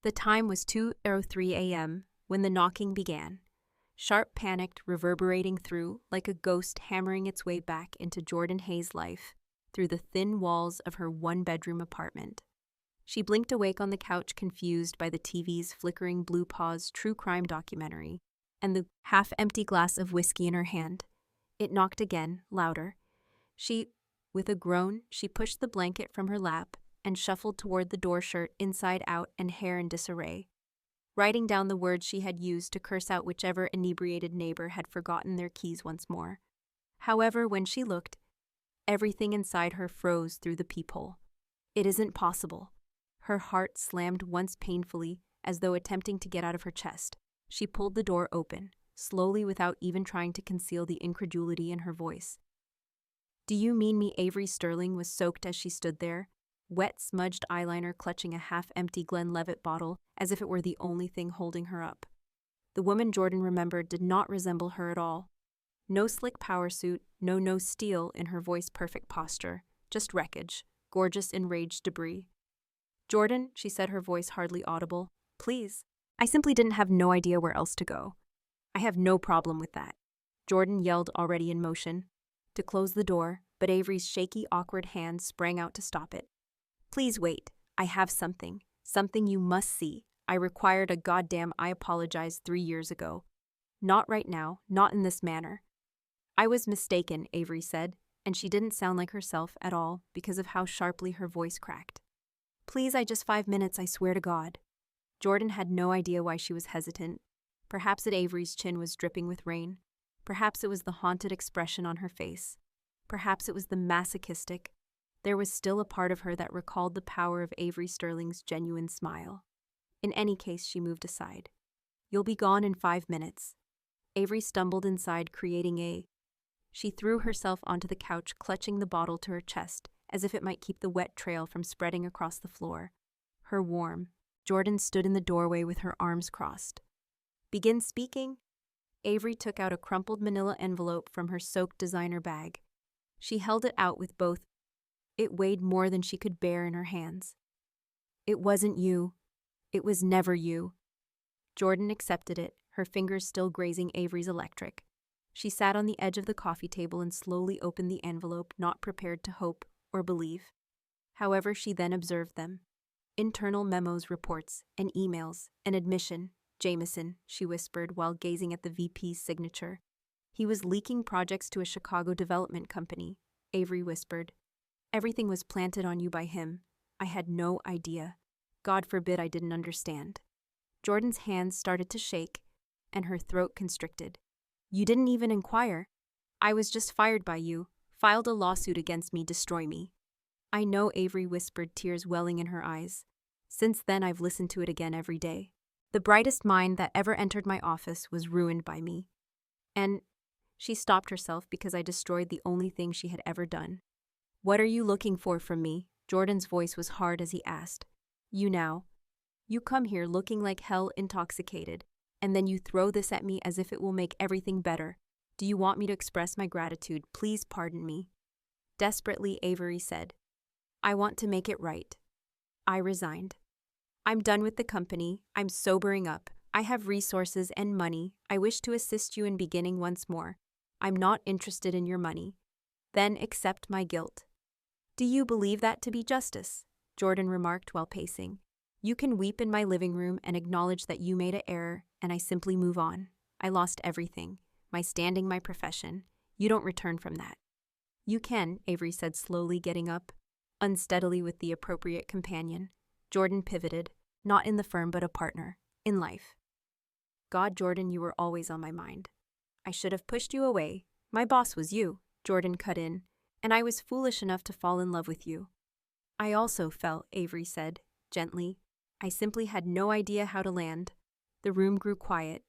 The time was 2:03 a.m. when the knocking began. Sharp panicked, reverberating through like a ghost hammering its way back into Jordan Hayes' life through the thin walls of her one-bedroom apartment. She blinked awake on the couch, confused by the TV's flickering blue pause true crime documentary and the half-empty glass of whiskey in her hand. It knocked again, louder. With a groan, she pushed the blanket from her lap and shuffled toward the door, shirt inside out and hair in disarray, writing down the words she had used to curse out whichever inebriated neighbor had forgotten their keys once more. However, when she looked, everything inside her froze through the peephole. It isn't possible. Her heart slammed once painfully, as though attempting to get out of her chest. She pulled the door open, slowly without even trying to conceal the incredulity in her voice. "Do you mean me?" Avery Sterling was soaked as she stood there, wet, smudged eyeliner clutching a half-empty Glenlivet bottle as if it were the only thing holding her up. The woman Jordan remembered did not resemble her at all. No slick power suit, no steel in her voice-perfect posture, just wreckage, gorgeous enraged debris. "Jordan," she said, her voice hardly audible, "please. I simply didn't have no idea where else to go." "I have no problem with that," Jordan yelled, already in motion, to close the door, but Avery's shaky, awkward hand sprang out to stop it. "Please wait. I have something you must see. I required a goddamn I apologized 3 years ago. Not right now, not in this manner." "I was mistaken," Avery said, and she didn't sound like herself at all because of how sharply her voice cracked. "Please, just 5 minutes, I swear to God." Jordan had no idea why she was hesitant. Perhaps Avery's chin was dripping with rain. Perhaps it was the haunted expression on her face. Perhaps it was the masochistic. There was still a part of her that recalled the power of Avery Sterling's genuine smile. In any case, she moved aside. "You'll be gone in 5 minutes." Avery stumbled inside, She threw herself onto the couch, clutching the bottle to her chest, as if it might keep the wet trail from spreading across the floor. Her warm. Jordan stood in the doorway with her arms crossed. "Begin speaking?" Avery took out a crumpled manila envelope from her soaked designer bag. She held it out with both. It weighed more than she could bear in her hands. "It wasn't you. It was never you." Jordan accepted it, her fingers still grazing Avery's electric. She sat on the edge of the coffee table and slowly opened the envelope, not prepared to hope or believe. However, she then observed them. Internal memos, reports, and emails, an admission. "Jameson," she whispered while gazing at the VP's signature. "He was leaking projects to a Chicago development company," Avery whispered. "Everything was planted on you by him. I had no idea. God forbid I didn't understand." Jordan's hands started to shake, and her throat constricted. "You didn't even inquire. I was just fired by you, filed a lawsuit against me, destroy me." "I know," Avery whispered, tears welling in her eyes. "Since then I've listened to it again every day. The brightest mind that ever entered my office was ruined by me. And..." She stopped herself because I destroyed the only thing she had ever done. "What are you looking for from me?" Jordan's voice was hard as he asked. You come here looking like hell, intoxicated, and then you throw this at me as if it will make everything better. Do you want me to express my gratitude? Please pardon me." Desperately, Avery said, "I want to make it right." I resigned. "I'm done with the company. I'm sobering up. I have resources and money. I wish to assist you in beginning once more. I'm not interested in your money. Then accept my guilt." "Do you believe that to be justice?" Jordan remarked while pacing. "You can weep in my living room and acknowledge that you made an error, and I simply move on. I lost everything. My standing, my profession. You don't return from that." "You can," Avery said slowly, getting up, unsteadily with the appropriate companion. Jordan pivoted, not in the firm but a partner, in life. "God, Jordan, you were always on my mind. I should have pushed you away. My boss was you," Jordan cut in, "and I was foolish enough to fall in love with you." "I also fell," Avery said, gently. "I simply had no idea how to land." The room grew quiet.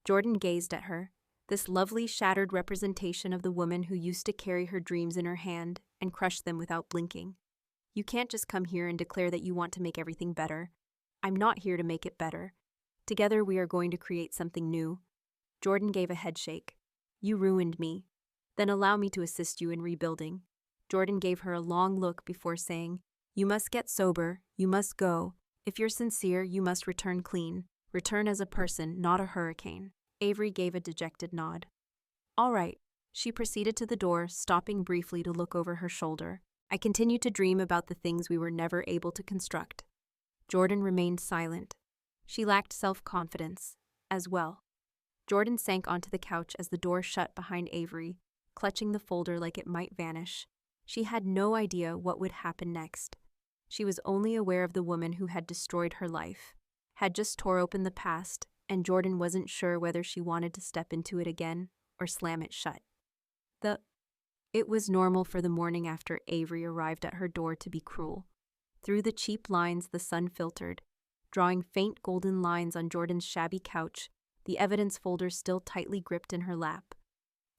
Jordan gazed at her, this lovely, shattered representation of the woman who used to carry her dreams in her hand and crush them without blinking. "You can't just come here and declare that you want to make everything better. I'm not here to make it better. Together we are going to create something new." Jordan gave a headshake. "You ruined me. Then allow me to assist you in rebuilding." Jordan gave her a long look before saying, "You must get sober, you must go. If you're sincere, you must return clean. Return as a person, not a hurricane. Avery gave a dejected nod. All right. She proceeded to the door, stopping briefly to look over her shoulder. I continued to dream about the things we were never able to construct. Jordan remained silent. She lacked self-confidence, as well. Jordan sank onto the couch as the door shut behind Avery, clutching the folder like it might vanish. She had no idea what would happen next. She was only aware of the woman who had destroyed her life, had just tore open the past, and Jordan wasn't sure whether she wanted to step into it again or slam it shut. It was normal for the morning after Avery arrived at her door to be cruel. Through the cheap lines the sun filtered, drawing faint golden lines on Jordan's shabby couch, the evidence folder still tightly gripped in her lap.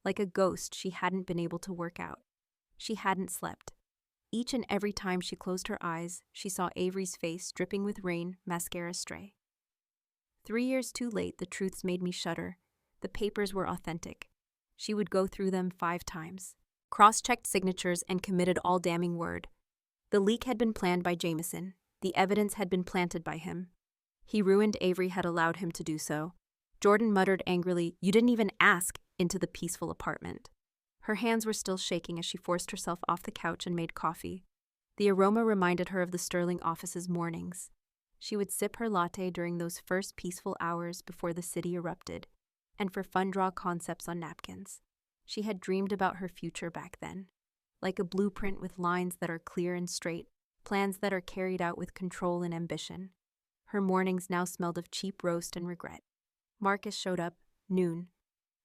Like a ghost, she hadn't been able to work out. She hadn't slept. Each and every time she closed her eyes, she saw Avery's face dripping with rain, mascara stray. 3 years too late, the truths made me shudder. The papers were authentic. She would go through them 5 times. Cross-checked signatures and committed all damning word. The leak had been planned by Jameson. The evidence had been planted by him. He ruined. Avery had allowed him to do so. Jordan muttered angrily, "You didn't even ask," into the peaceful apartment. Her hands were still shaking as she forced herself off the couch and made coffee. The aroma reminded her of the Sterling office's mornings. She would sip her latte during those first peaceful hours before the city erupted, and for fun draw concepts on napkins. She had dreamed about her future back then, like a blueprint with lines that are clear and straight, plans that are carried out with control and ambition. Her mornings now smelled of cheap roast and regret. Marcus showed up, noon.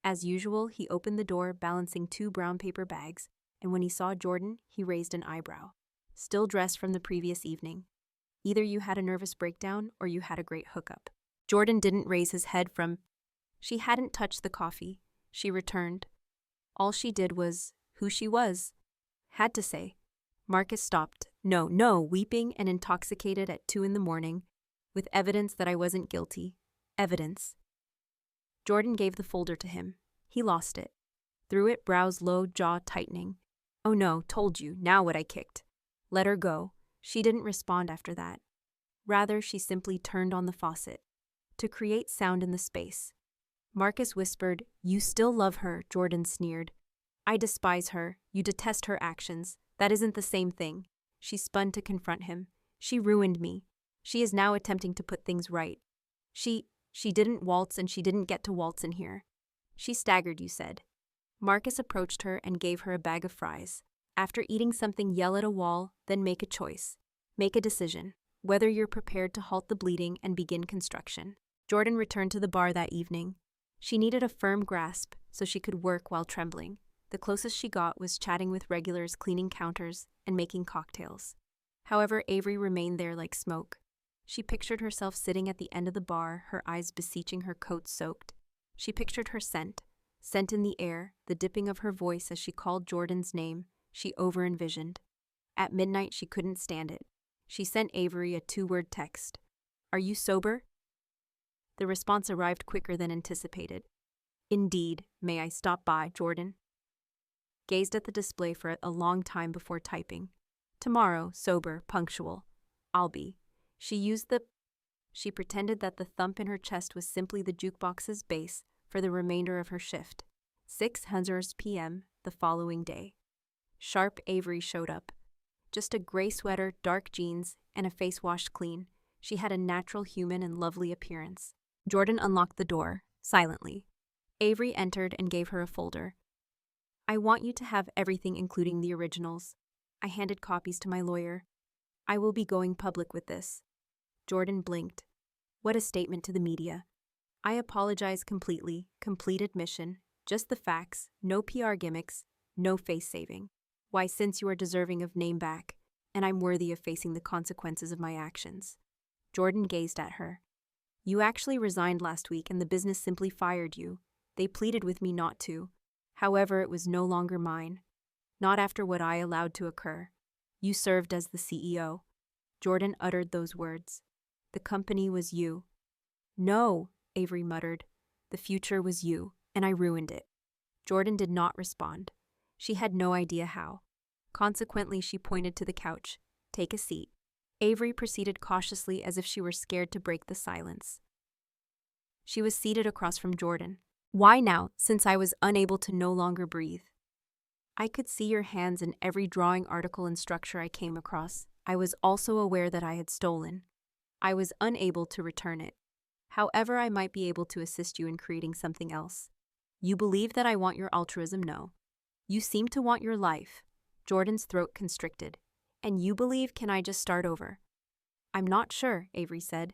As usual, he opened the door, balancing 2 brown paper bags, and when he saw Jordan, he raised an eyebrow. Still dressed from the previous evening. Either you had a nervous breakdown or you had a great hookup. Jordan didn't raise his head from... She hadn't touched the coffee. She returned. All she did was who she was. Had to say. Marcus stopped. No, weeping and intoxicated at 2 a.m, with evidence that I wasn't guilty. Evidence. Jordan gave the folder to him. He lost it. Threw it, brows low, jaw tightening. Oh no, told you, now what I kicked. Let her go. She didn't respond after that. Rather, she simply turned on the faucet. To create sound in the space. Marcus whispered, "You still love her," Jordan sneered. "I despise her. You detest her actions. That isn't the same thing." She spun to confront him. "She ruined me. She is now attempting to put things right. She didn't waltz and she didn't get to waltz in here. She staggered, you said." Marcus approached her and gave her a bag of fries. After eating something, yell at a wall, then make a choice. Make a decision. Whether you're prepared to halt the bleeding and begin construction. Jordan returned to the bar that evening. She needed a firm grasp so she could work while trembling. The closest she got was chatting with regulars, cleaning counters, and making cocktails. However, Avery remained there like smoke. She pictured herself sitting at the end of the bar, her eyes beseeching, her coat soaked. She pictured her scent in the air, the dipping of her voice as she called Jordan's name. She over-envisioned. At midnight, she couldn't stand it. She sent Avery a 2-word text. "Are you sober?" The response arrived quicker than anticipated. "Indeed. May I stop by, Jordan?" Gazed at the display for a long time before typing. "Tomorrow, sober, punctual. I'll be." She pretended that the thump in her chest was simply the jukebox's bass for the remainder of her shift. 6:00 p.m. the following day. Sharp Avery showed up. Just a gray sweater, dark jeans, and a face washed clean. She had a natural human and lovely appearance. Jordan unlocked the door, silently. Avery entered and gave her a folder. "I want you to have everything, including the originals." I handed copies to my lawyer. "I will be going public with this." Jordan blinked. What a statement to the media. "I apologize completely, complete admission, just the facts, no PR gimmicks, no face saving. Why, since you are deserving of name back, and I'm worthy of facing the consequences of my actions." Jordan gazed at her. "You actually resigned last week and the business simply fired you. They pleaded with me not to. However, it was no longer mine. Not after what I allowed to occur. You served as the CEO." Jordan uttered those words. "The company was you." "No," Avery muttered. "The future was you, and I ruined it." Jordan did not respond. She had no idea how. Consequently, she pointed to the couch. "Take a seat." Avery proceeded cautiously as if she were scared to break the silence. She was seated across from Jordan. Why now, since I was unable to no longer breathe? I could see your hands in every drawing article and structure I came across. I was also aware that I had stolen. I was unable to return it. However, I might be able to assist you in creating something else. You believe that I want your altruism? No. You seem to want your life. Jordan's throat constricted. And you believe, can I just start over? I'm not sure, Avery said.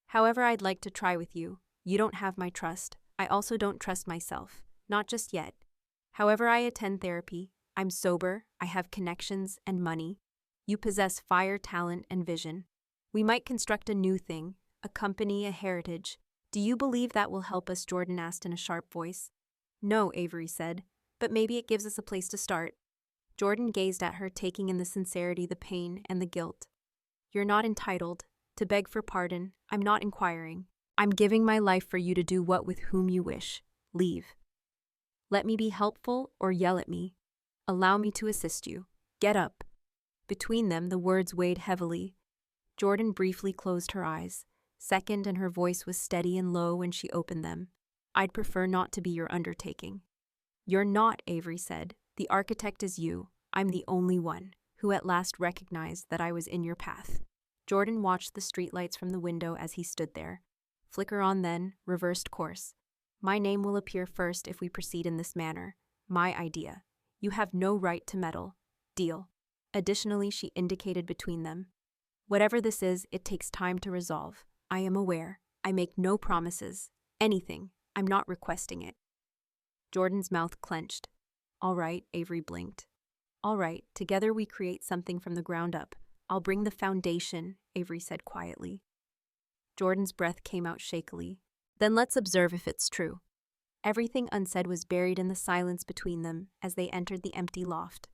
However, I'd like to try with you. You don't have my trust. I also don't trust myself. Not just yet. However, I attend therapy. I'm sober. I have connections and money. You possess fire, talent, and vision. We might construct a new thing, a company, a heritage. Do you believe that will help us? Jordan asked in a sharp voice. No, Avery said, but maybe it gives us a place to start. Jordan gazed at her, taking in the sincerity, the pain, and the guilt. You're not entitled to beg for pardon. I'm not inquiring. I'm giving my life for you to do what with whom you wish. Leave. Let me be helpful or yell at me. Allow me to assist you. Get up. Between them, the words weighed heavily. Jordan briefly closed her eyes. Second, and her voice was steady and low when she opened them. I'd prefer not to be your undertaking. You're not, Avery said. The architect is you. I'm the only one who at last recognized that I was in your path. Jordan watched the streetlights from the window as he stood there. Flicker on, then reversed course. My name will appear first if we proceed in this manner. My idea. You have no right to meddle. Deal. Additionally, she indicated between them. Whatever this is, it takes time to resolve. I am aware. I make no promises. Anything. I'm not requesting it. Jordan's mouth clenched. All right, Avery blinked. All right, together we create something from the ground up. I'll bring the foundation, Avery said quietly. Jordan's breath came out shakily. Then let's observe if it's true. Everything unsaid was buried in the silence between them as they entered the empty loft.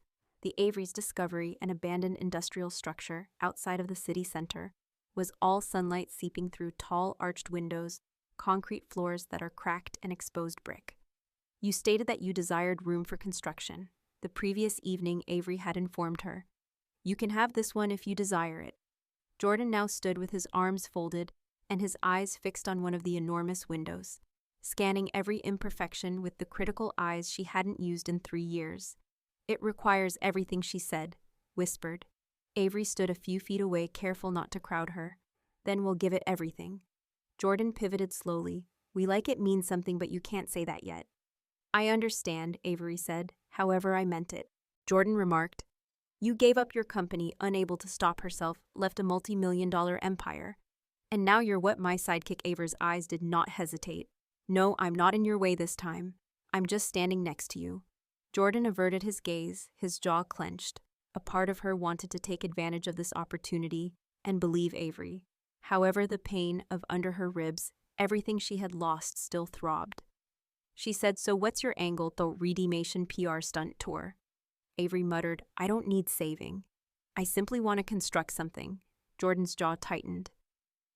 The Avery's discovery, an abandoned industrial structure outside of the city center, was all sunlight seeping through tall arched windows, concrete floors that are cracked and exposed brick. You stated that you desired room for construction. The previous evening, Avery had informed her. You can have this one if you desire it. Jordan now stood with his arms folded and his eyes fixed on one of the enormous windows, scanning every imperfection with the critical eyes she hadn't used in 3 years. It requires everything, she said, whispered. Avery stood a few feet away, careful not to crowd her. Then we'll give it everything. Jordan pivoted slowly. We like it means something, but you can't say that yet. I understand, Avery said. However, I meant it. Jordan remarked. You gave up your company, unable to stop herself, left a multi-million-dollar empire. And now you're what? My sidekick Avery's eyes did not hesitate. No, I'm not in your way this time. I'm just standing next to you. Jordan averted his gaze, his jaw clenched. A part of her wanted to take advantage of this opportunity and believe Avery. However, the pain of under her ribs, everything she had lost, still throbbed. She said, so what's your angle, the Redemation PR stunt tour? Avery muttered, I don't need saving. I simply want to construct something. Jordan's jaw tightened.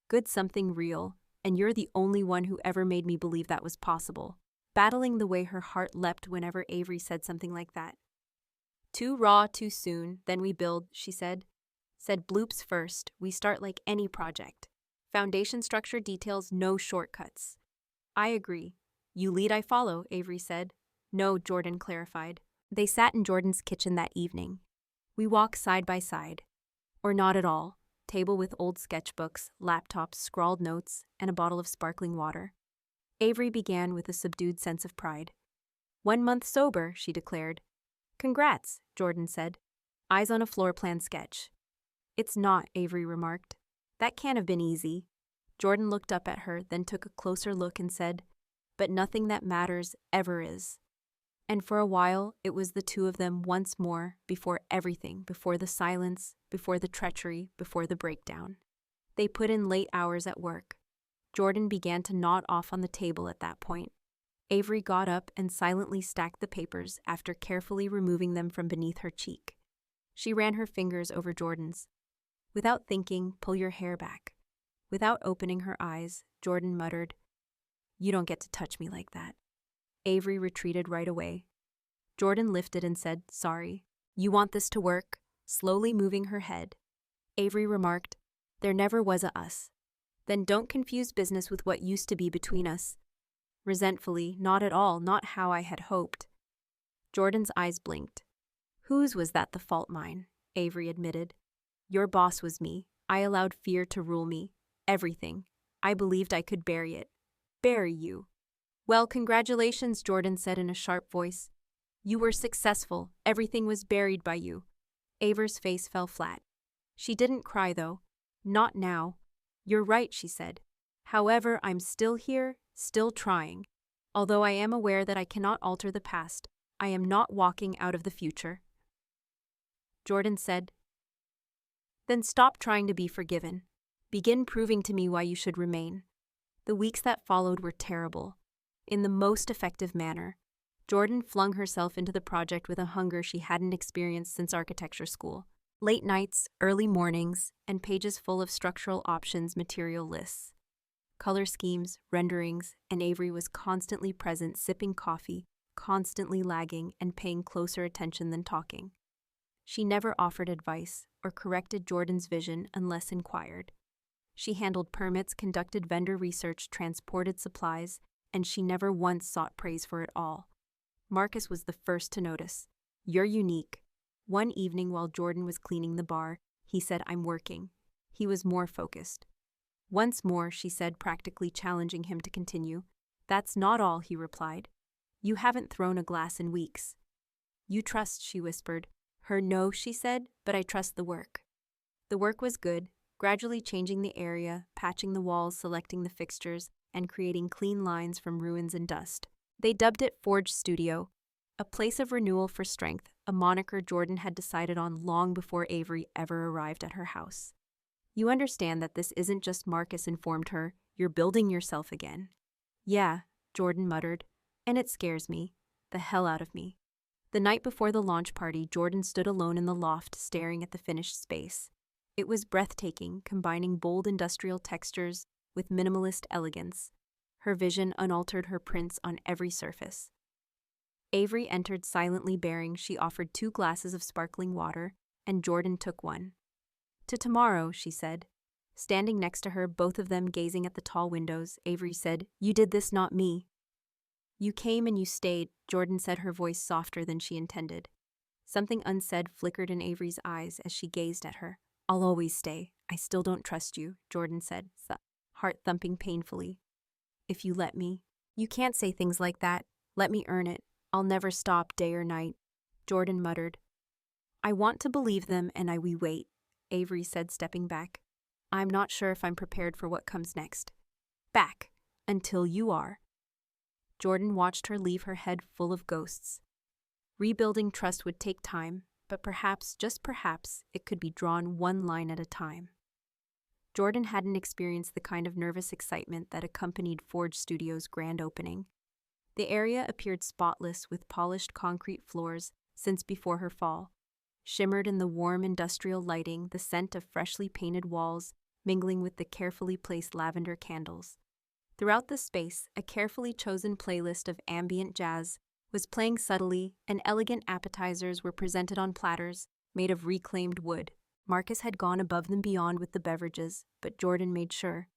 Good, something real, and you're the only one who ever made me believe that was possible. Battling the way her heart leapt whenever Avery said something like that. Too raw, too soon, then we build, she said. Said bloops first, we start like any project. Foundation structure details, no shortcuts. I agree. You lead, I follow, Avery said. No, Jordan clarified. They sat in Jordan's kitchen that evening. We walk side by side. Or not at all. Table with old sketchbooks, laptops, scrawled notes, and a bottle of sparkling water. Avery began with a subdued sense of pride. 1 month sober, she declared. Congrats, Jordan said. Eyes on a floor plan sketch. It's not, Avery remarked. That can't have been easy. Jordan looked up at her, then took a closer look and said, but nothing that matters ever is. And for a while, it was the two of them once more, before everything, before the silence, before the treachery, before the breakdown. They put in late hours at work. Jordan began to nod off on the table at that point. Avery got up and silently stacked the papers after carefully removing them from beneath her cheek. She ran her fingers over Jordan's. Without thinking, pull your hair back. Without opening her eyes, Jordan muttered, You don't get to touch me like that. Avery retreated right away. Jordan lifted and said, Sorry. You want this to work? Slowly moving her head. Avery remarked, "There never was a us." "Then don't confuse business with what used to be between us." Resentfully, "Not at all, not how I had hoped." Jordan's eyes blinked. "Whose was that the fault? Mine," Avery admitted. "Your boss was me. I allowed fear to rule me. Everything. I believed I could bury it." "Bury you?" "Well, congratulations," Jordan said in a sharp voice. "You were successful. Everything was buried by you." Ava's face fell flat. She didn't cry, though. "Not now." "You're right," she said. "However, I'm still here, still trying. Although I am aware that I cannot alter the past, I am not walking out of the future." Jordan said, "Then stop trying to be forgiven. Begin proving to me why you should remain." The weeks that followed were terrible. In the most effective manner, Jordan flung herself into the project with a hunger she hadn't experienced since architecture school. Late nights, early mornings, and pages full of structural options material lists. Color schemes, renderings, and Avery was constantly present, sipping coffee, constantly lagging, and paying closer attention than talking. She never offered advice or corrected Jordan's vision unless inquired. She handled permits, conducted vendor research, transported supplies, and she never once sought praise for it all. Marcus was the first to notice. "You're unique." One evening while Jordan was cleaning the bar, he said, "I'm working." He was more focused. "Once more," she said, practically challenging him to continue. "That's not all," he replied. "You haven't thrown a glass in weeks." "You trust," she whispered. Her "no," she said, "but I trust the work." The work was good, gradually changing the area, patching the walls, selecting the fixtures, and creating clean lines from ruins and dust. They dubbed it Forge Studio, a place of renewal for strength, a moniker Jordan had decided on long before Avery ever arrived at her house. "You understand that this isn't just," Marcus informed her. "You're building yourself again." "Yeah," Jordan muttered, "and it scares me. The hell out of me." The night before the launch party, Jordan stood alone in the loft staring at the finished space. It was breathtaking, combining bold industrial textures with minimalist elegance. Her vision unaltered, her prints on every surface. Avery entered silently bearing. She offered 2 glasses of sparkling water, and Jordan took one. "To tomorrow," she said. Standing next to her, both of them gazing at the tall windows, Avery said, "You did this, not me." "You came and you stayed," Jordan said, her voice softer than she intended. Something unsaid flickered in Avery's eyes as she gazed at her. "I'll always stay. I still don't trust you," Jordan said, heart thumping painfully. "If you let me." "You can't say things like that. Let me earn it. I'll never stop day or night," Jordan muttered. "I want to believe them and we wait," Avery said, stepping back. "I'm not sure if I'm prepared for what comes next." "Back. Until you are." Jordan watched her leave, her head full of ghosts. Rebuilding trust would take time, but perhaps, just perhaps, it could be drawn one line at a time. Jordan hadn't experienced the kind of nervous excitement that accompanied Forge Studios' grand opening. The area appeared spotless with polished concrete floors since before her fall. Shimmered in the warm industrial lighting, the scent of freshly painted walls mingling with the carefully placed lavender candles. Throughout the space, a carefully chosen playlist of ambient jazz was playing subtly, and elegant appetizers were presented on platters made of reclaimed wood. Marcus had gone above and beyond with the beverages, but Jordan made sure.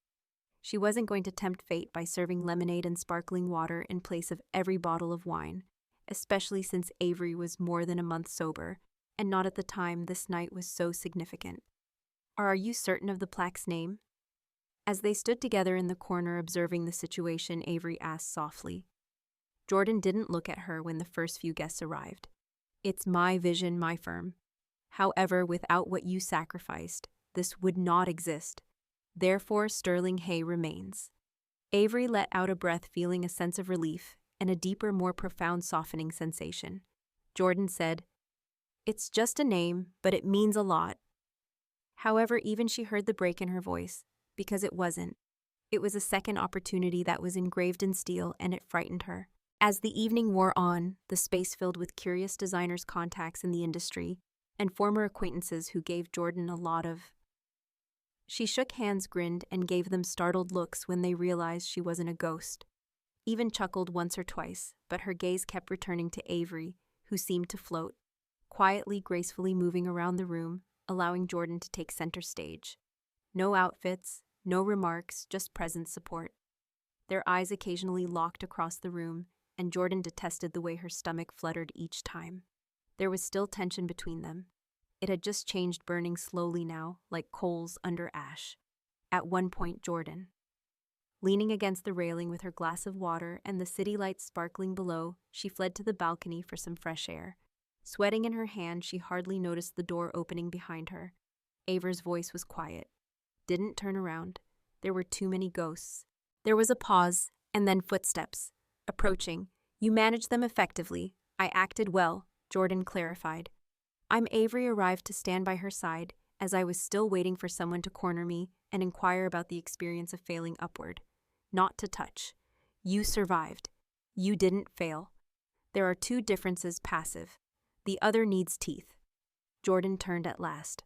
She wasn't going to tempt fate by serving lemonade and sparkling water in place of every bottle of wine, especially since Avery was more than a month sober, and not at the time this night was so significant. "Are you certain of the plaque's name?" As they stood together in the corner observing the situation, Avery asked softly. Jordan didn't look at her when the first few guests arrived. "It's my vision, my firm. However, without what you sacrificed, this would not exist. Therefore, Sterling Hay remains." Avery let out a breath, feeling a sense of relief and a deeper, more profound softening sensation. Jordan said, "It's just a name, but it means a lot." However, even she heard the break in her voice, because it wasn't. It was a second opportunity that was engraved in steel, and it frightened her. As the evening wore on, the space filled with curious designers' contacts in the industry and former acquaintances who gave Jordan a lot of. She shook hands, grinned, and gave them startled looks when they realized she wasn't a ghost. Even chuckled once or twice, but her gaze kept returning to Avery, who seemed to float, quietly, gracefully moving around the room, allowing Jordan to take center stage. No outfits, no remarks, just present support. Their eyes occasionally locked across the room, and Jordan detested the way her stomach fluttered each time. There was still tension between them. It had just changed, burning slowly now, like coals under ash. At one point, Jordan, leaning against the railing with her glass of water and the city lights sparkling below, she fled to the balcony for some fresh air. Sweating in her hand, she hardly noticed the door opening behind her. Ava's voice was quiet. Didn't turn around. There were too many ghosts. There was a pause, and then footsteps. Approaching. You managed them effectively. I acted well, Jordan clarified. Avery arrived to stand by her side, as I was still waiting for someone to corner me and inquire about the experience of failing upward. Not to touch. You survived. You didn't fail. There are two differences: passive. The other needs teeth. Jordan turned at last.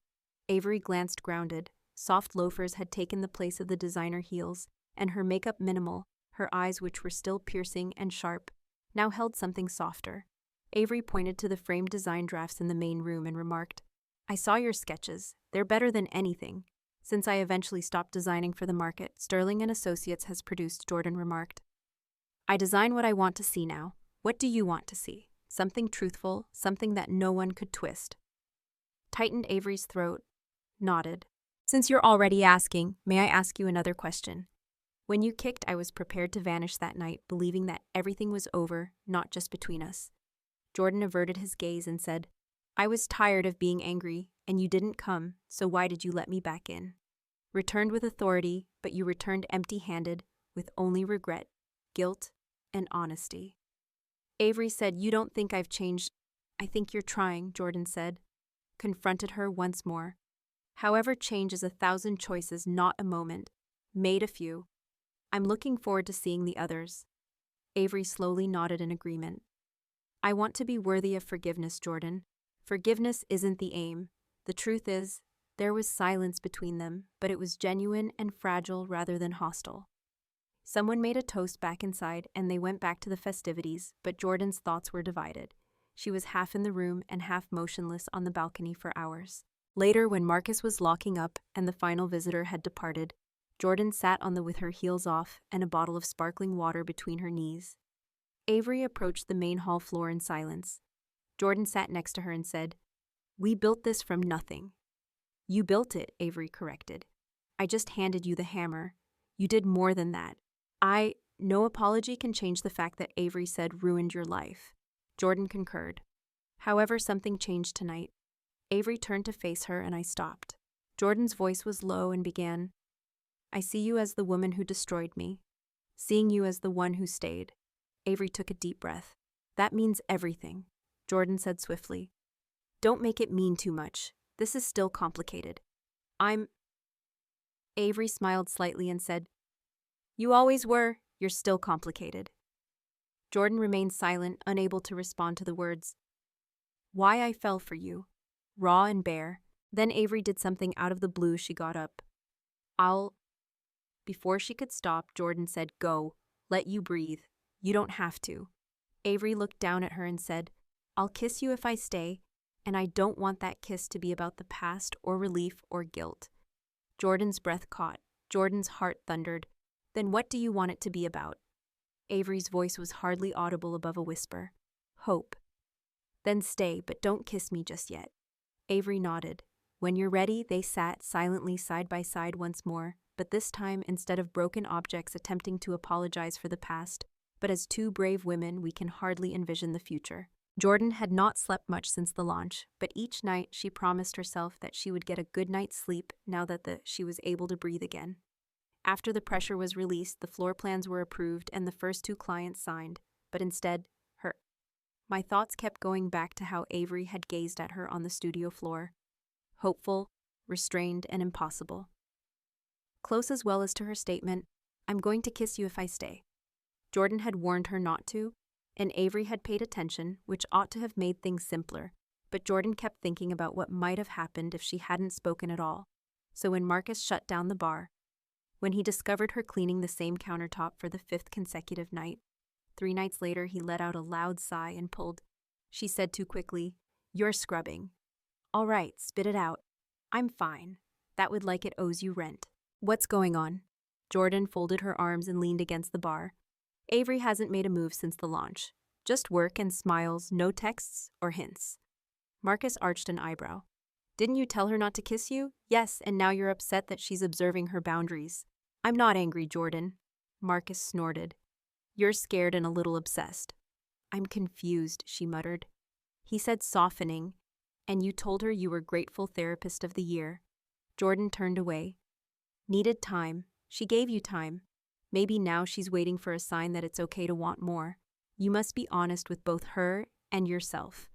Avery glanced grounded. Soft loafers had taken the place of the designer heels, and her makeup minimal, her eyes, which were still piercing and sharp, now held something softer. Avery pointed to the framed design drafts in the main room and remarked, I saw your sketches. They're better than anything. Since I eventually stopped designing for the market, Sterling & Associates has produced, Jordan remarked. I design what I want to see now. What do you want to see? Something truthful, something that no one could twist. Tightened Avery's throat, nodded. Since you're already asking, may I ask you another question? When you kicked, I was prepared to vanish that night, believing that everything was over, not just between us. Jordan averted his gaze and said, I was tired of being angry, and you didn't come, so why did you let me back in? Returned with authority, but you returned empty-handed, with only regret, guilt, and honesty. Avery said, You don't think I've changed. I think you're trying, Jordan said. Confronted her once more. However, change is 1,000 choices, not a moment. Made a few. I'm looking forward to seeing the others. Avery slowly nodded in agreement. I want to be worthy of forgiveness, Jordan. Forgiveness isn't the aim. The truth is, there was silence between them, but it was genuine and fragile rather than hostile. Someone made a toast back inside, and they went back to the festivities, but Jordan's thoughts were divided. She was half in the room and half motionless on the balcony for hours. Later, when Marcus was locking up and the final visitor had departed, Jordan sat on with her heels off and a bottle of sparkling water between her knees. Avery approached the main hall floor in silence. Jordan sat next to her and said, We built this from nothing. You built it, Avery corrected. I just handed you the hammer. You did more than that. No apology can change the fact that Avery said ruined your life. Jordan concurred. However, something changed tonight. Avery turned to face her and I stopped. Jordan's voice was low and began, I see you as the woman who destroyed me, seeing you as the one who stayed. Avery took a deep breath. That means everything, Jordan said swiftly. Don't make it mean too much. This is still complicated. Avery smiled slightly and said, You always were. You're still complicated. Jordan remained silent, unable to respond to the words. Why I fell for you. Raw and bare. Then Avery did something out of the blue. She got up. Before she could stop, Jordan said, Go. Let you breathe. You don't have to. Avery looked down at her and said, I'll kiss you if I stay, and I don't want that kiss to be about the past or relief or guilt. Jordan's breath caught. Jordan's heart thundered. Then what do you want it to be about? Avery's voice was hardly audible above a whisper. Hope. Then stay, but don't kiss me just yet. Avery nodded. When you're ready, they sat silently side by side once more, but this time, instead of broken objects attempting to apologize for the past, but as two brave women, we can hardly envision the future. Jordan had not slept much since the launch, but each night she promised herself that she would get a good night's sleep now that she was able to breathe again. After the pressure was released, the floor plans were approved and the first 2 clients signed, but instead, her. My thoughts kept going back to how Avery had gazed at her on the studio floor. Hopeful, restrained, and impossible. Close as well as to her statement, I'm going to kiss you if I stay. Jordan had warned her not to, and Avery had paid attention, which ought to have made things simpler, but Jordan kept thinking about what might have happened if she hadn't spoken at all. So when Marcus shut down the bar, when he discovered her cleaning the same countertop for the 5th consecutive night, 3 nights later he let out a loud sigh and pulled. She said too quickly, You're scrubbing. All right, spit it out. I'm fine. That would like it owes you rent. What's going on? Jordan folded her arms and leaned against the bar. Avery hasn't made a move since the launch. Just work and smiles, no texts or hints. Marcus arched an eyebrow. Didn't you tell her not to kiss you? Yes, and now you're upset that she's observing her boundaries. I'm not angry, Jordan. Marcus snorted. You're scared and a little obsessed. I'm confused, she muttered. He said, softening, and you told her you were grateful therapist of the year. Jordan turned away. Needed time. She gave you time. Maybe now she's waiting for a sign that it's okay to want more. You must be honest with both her and yourself.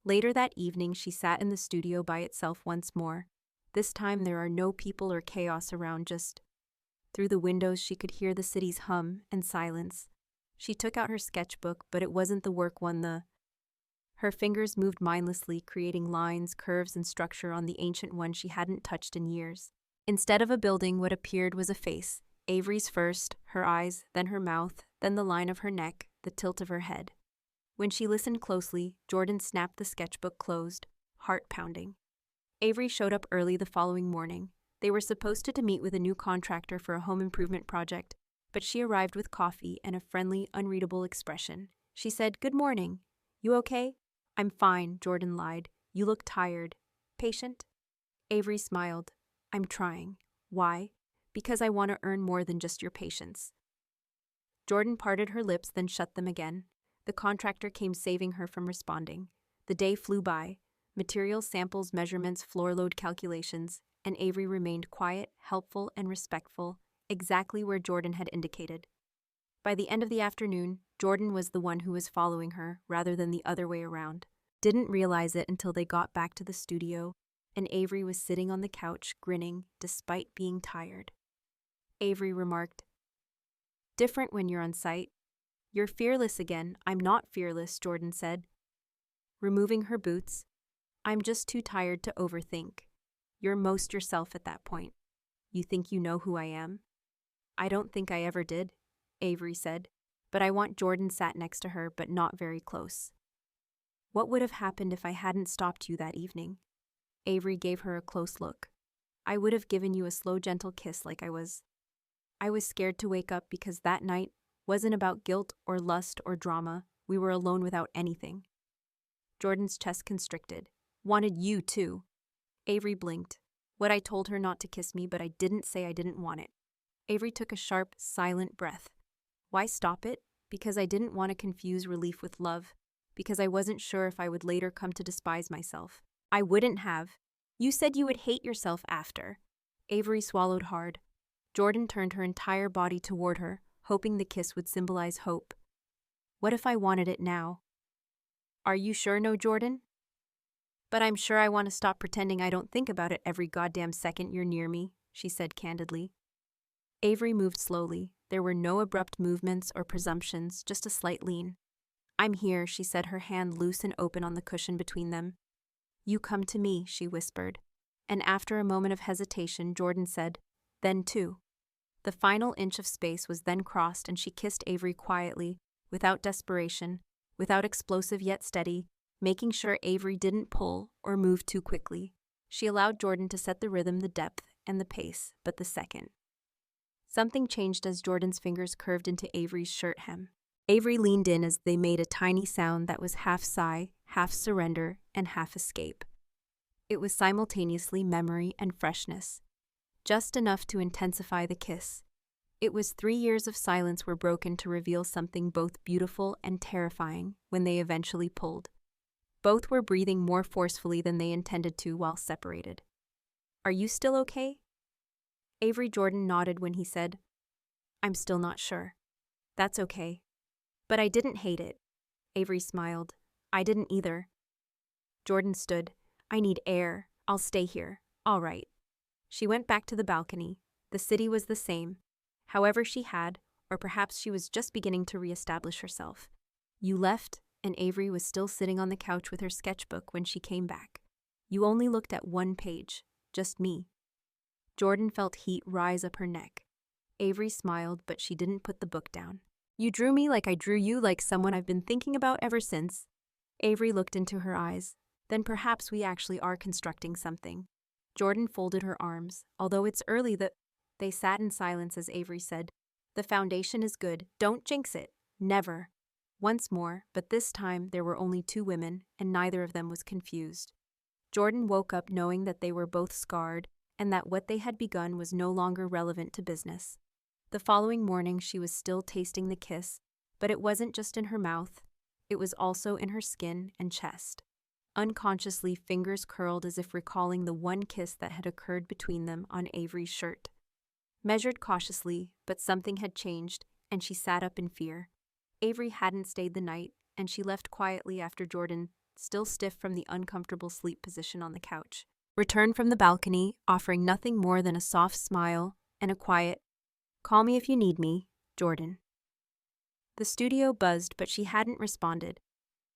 Later that evening, she sat in the studio by itself once more. This time there are no people or chaos around, just through the windows she could hear the city's hum and silence. She took out her sketchbook, but it wasn't the work one. Her fingers moved mindlessly, creating lines, curves, and structure on the ancient one she hadn't touched in years. Instead of a building, what appeared was a face. Avery's first, her eyes, then her mouth, then the line of her neck, the tilt of her head. When she listened closely, Jordan snapped the sketchbook closed, heart pounding. Avery showed up early the following morning. They were supposed to meet with a new contractor for a home improvement project, but she arrived with coffee and a friendly, unreadable expression. She said, "Good morning. You okay?" "I'm fine," Jordan lied. "You look tired." "Patient?" Avery smiled. "I'm trying." "Why?" "Because I want to earn more than just your patience." Jordan parted her lips, then shut them again. The contractor came, saving her from responding. The day flew by. Materials, samples, measurements, floor load calculations, and Avery remained quiet, helpful, and respectful, exactly where Jordan had indicated. By the end of the afternoon, Jordan was the one who was following her, rather than the other way around. Didn't realize it until they got back to the studio, and Avery was sitting on the couch, grinning, despite being tired. Avery remarked, "Different when you're on site." "You're fearless again." "I'm not fearless," Jordan said. Removing her boots, "I'm just too tired to overthink." "You're most yourself at that point." "You think you know who I am?" "I don't think I ever did," Avery said, but I want Jordan sat next to her, but not very close. "What would have happened if I hadn't stopped you that evening?" Avery gave her a close look. "I would have given you a slow, gentle kiss like I was scared to wake up because that night wasn't about guilt or lust or drama. We were alone without anything." Jordan's chest constricted. "Wanted you too." Avery blinked. "What I told her not to kiss me, but I didn't say I didn't want it." Avery took a sharp, silent breath. "Why stop it? Because I didn't want to confuse relief with love. Because I wasn't sure if I would later come to despise myself." "I wouldn't have. You said you would hate yourself after." Avery swallowed hard. Jordan turned her entire body toward her, hoping the kiss would symbolize hope. "What if I wanted it now?" "Are you sure no, Jordan?" "But I'm sure I want to stop pretending I don't think about it every goddamn second you're near me," she said candidly. Avery moved slowly. There were no abrupt movements or presumptions, just a slight lean. "I'm here," she said, her hand loose and open on the cushion between them. "You come to me," she whispered. And after a moment of hesitation, Jordan said, "Then too." The final inch of space was then crossed, and she kissed Avery quietly, without desperation, without explosive yet steady, making sure Avery didn't pull or move too quickly. She allowed Jordan to set the rhythm, the depth, and the pace, but the second. Something changed as Jordan's fingers curved into Avery's shirt hem. Avery leaned in as they made a tiny sound that was half sigh, half surrender, and half escape. It was simultaneously memory and freshness, just enough to intensify the kiss. It was 3 years of silence were broken to reveal something both beautiful and terrifying when they eventually pulled. Both were breathing more forcefully than they intended to while separated. "Are you still okay?" Avery Jordan nodded when he said, "I'm still not sure." "That's okay." "But I didn't hate it." Avery smiled. "I didn't either." Jordan stood. "I need air. I'll stay here." "All right." She went back to the balcony. The city was the same. However, she had, or perhaps she was just beginning to reestablish herself. "You left," and Avery was still sitting on the couch with her sketchbook when she came back. "You only looked at one page, just me." Jordan felt heat rise up her neck. Avery smiled, but she didn't put the book down. "You drew me like I drew you, like someone I've been thinking about ever since." Avery looked into her eyes. "Then perhaps we actually are constructing something." Jordan folded her arms. Although it's early, they sat in silence as Avery said, "The foundation is good. Don't jinx it. Never." Once more, but this time there were only two women, and neither of them was confused. Jordan woke up knowing that they were both scarred and that what they had begun was no longer relevant to business. The following morning she was still tasting the kiss, but it wasn't just in her mouth, it was also in her skin and chest. Unconsciously, fingers curled as if recalling the one kiss that had occurred between them on Avery's shirt. Measured cautiously, but something had changed, and she sat up in fear. Avery hadn't stayed the night, and she left quietly after Jordan, still stiff from the uncomfortable sleep position on the couch, returned from the balcony, offering nothing more than a soft smile and a quiet, "Call me if you need me, Jordan." The studio buzzed, but she hadn't responded,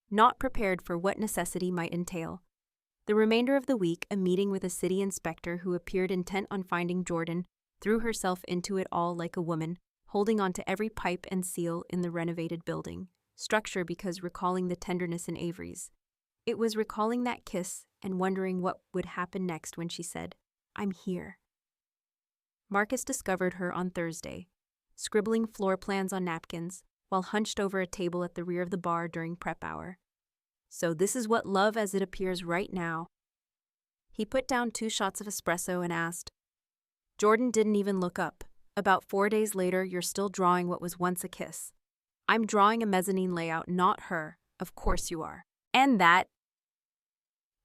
not prepared for what necessity might entail. The remainder of the week, a meeting with a city inspector who appeared intent on finding Jordan, threw herself into it all like a woman, holding on to every pipe and seal in the renovated building. Structure because recalling the tenderness in Avery's. It was recalling that kiss and wondering what would happen next when she said, "I'm here." Marcus discovered her on Thursday, scribbling floor plans on napkins while hunched over a table at the rear of the bar during prep hour. "So this is what love as it appears right now." He put down 2 shots of espresso and asked. Jordan didn't even look up. "About 4 days later, you're still drawing what was once a kiss." "I'm drawing a mezzanine layout, not her." "Of course you are. And that."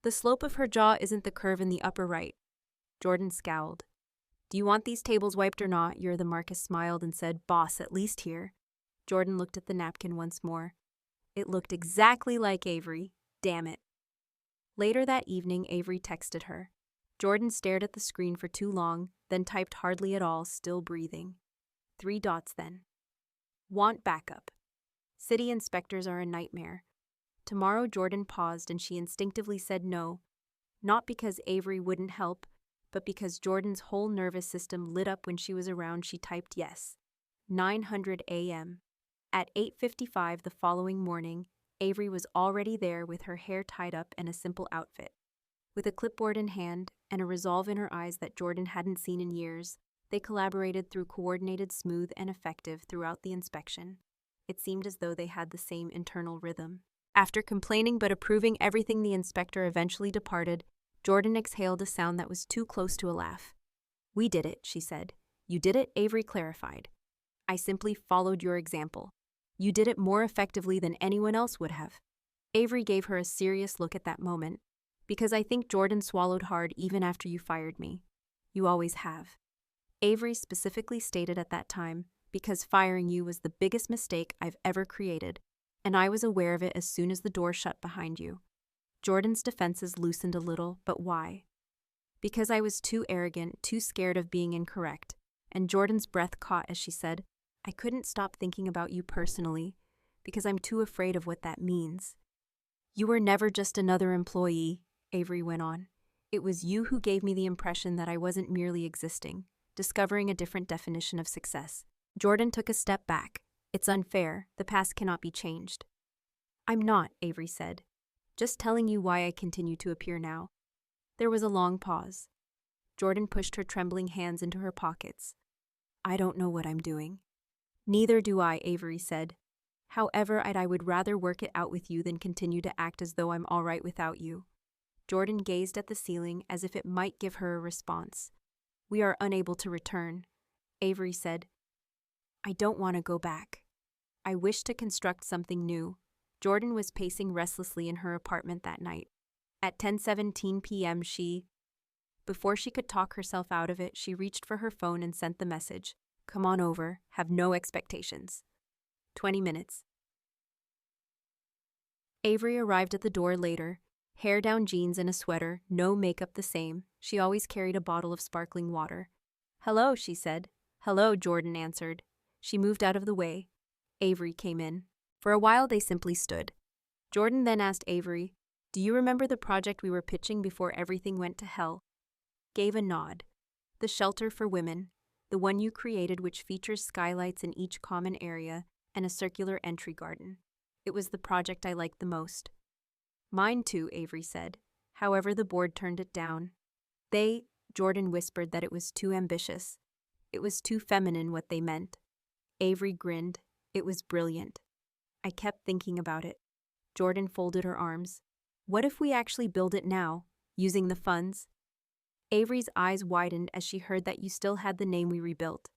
The slope of her jaw isn't the curve in the upper right. Jordan scowled. "Do you want these tables wiped or not?" The Marcus smiled and said, "Boss, at least here." Jordan looked at the napkin once more. It looked exactly like Avery. Damn it. Later that evening, Avery texted her. Jordan stared at the screen for too long, then typed hardly at all, still breathing. 3 dots then. "Want backup. City inspectors are a nightmare." Tomorrow Jordan paused and she instinctively said no, not because Avery wouldn't help, but because Jordan's whole nervous system lit up when she was around. She typed yes. 900 a.m. At 8:55 the following morning, Avery was already there with her hair tied up and a simple outfit. With a clipboard in hand and a resolve in her eyes that Jordan hadn't seen in years, they collaborated through coordinated, smooth, and effective throughout the inspection. It seemed as though they had the same internal rhythm. After complaining but approving everything, the inspector eventually departed. Jordan exhaled a sound that was too close to a laugh. "We did it," she said. "You did it," Avery clarified. "I simply followed your example. You did it more effectively than anyone else would have." Avery gave her a serious look at that moment. "Because I think Jordan swallowed hard even after you fired me. You always have." Avery specifically stated at that time, "Because firing you was the biggest mistake I've ever created, and I was aware of it as soon as the door shut behind you." Jordan's defenses loosened a little, but why? "Because I was too arrogant, too scared of being incorrect." And Jordan's breath caught as she said, "I couldn't stop thinking about you personally, because I'm too afraid of what that means." "You were never just another employee," Avery went on. "It was you who gave me the impression that I wasn't merely existing, discovering a different definition of success." Jordan took a step back. "It's unfair. The past cannot be changed." "I'm not," Avery said. "Just telling you why I continue to appear now." There was a long pause. Jordan pushed her trembling hands into her pockets. "I don't know what I'm doing." "Neither do I," Avery said. "However, I would rather work it out with you than continue to act as though I'm all right without you." Jordan gazed at the ceiling as if it might give her a response. "We are unable to return," Avery said. "I don't want to go back. I wish to construct something new." Jordan was pacing restlessly in her apartment that night. At 10:17 p.m. Before she could talk herself out of it, she reached for her phone and sent the message. "Come on over. Have no expectations." 20 minutes. Avery arrived at the door later, hair down, jeans and a sweater, no makeup the same. She always carried a bottle of sparkling water. "Hello," she said. "Hello," Jordan answered. She moved out of the way. Avery came in. For a while they simply stood. Jordan then asked Avery, "Do you remember the project we were pitching before everything went to hell?" Gave a nod. "The shelter for women. The one you created, which features skylights in each common area and a circular entry garden. It was the project I liked the most." "Mine too," Avery said. However, the board turned it down. Jordan whispered that it was too ambitious. It was too feminine what they meant. Avery grinned. It was brilliant. I kept thinking about it. Jordan folded her arms. What if we actually build it now, using the funds? Avery's eyes widened as she heard that you still had the name we rebuilt.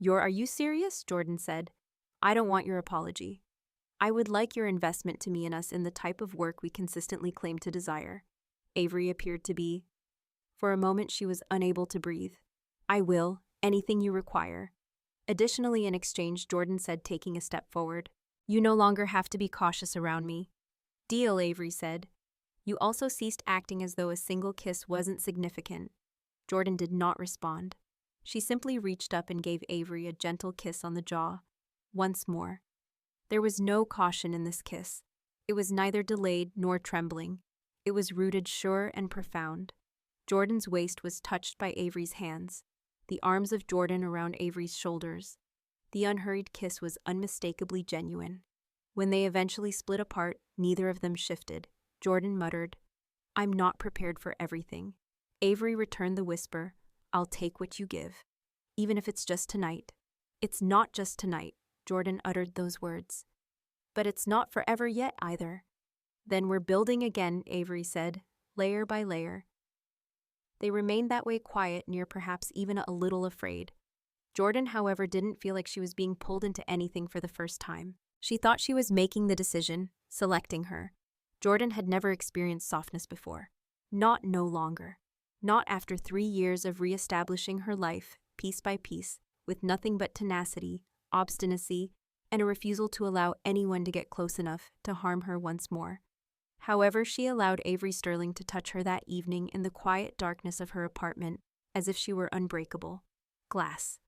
Are you serious? Jordan said. I don't want your apology. I would like your investment to me and us in the type of work we consistently claim to desire. Avery appeared to be. For a moment she was unable to breathe. I will, anything you require. Additionally, in exchange, Jordan said, taking a step forward. You no longer have to be cautious around me. Deal, Avery said. You also ceased acting as though a single kiss wasn't significant. Jordan did not respond. She simply reached up and gave Avery a gentle kiss on the jaw. Once more. There was no caution in this kiss. It was neither delayed nor trembling. It was rooted sure and profound. Jordan's waist was touched by Avery's hands, the arms of Jordan around Avery's shoulders. The unhurried kiss was unmistakably genuine. When they eventually split apart, neither of them shifted. Jordan muttered, I'm not prepared for everything. Avery returned the whisper, I'll take what you give, even if it's just tonight. It's not just tonight, Jordan uttered those words. But it's not forever yet either. Then we're building again, Avery said, layer by layer. They remained that way, quiet, near, perhaps even a little afraid. Jordan, however, didn't feel like she was being pulled into anything for the first time. She thought she was making the decision, selecting her. Jordan had never experienced softness before. Not no longer. Not after 3 years of reestablishing her life, piece by piece, with nothing but tenacity, obstinacy, and a refusal to allow anyone to get close enough to harm her once more. However, she allowed Avery Sterling to touch her that evening in the quiet darkness of her apartment, as if she were unbreakable. Glass.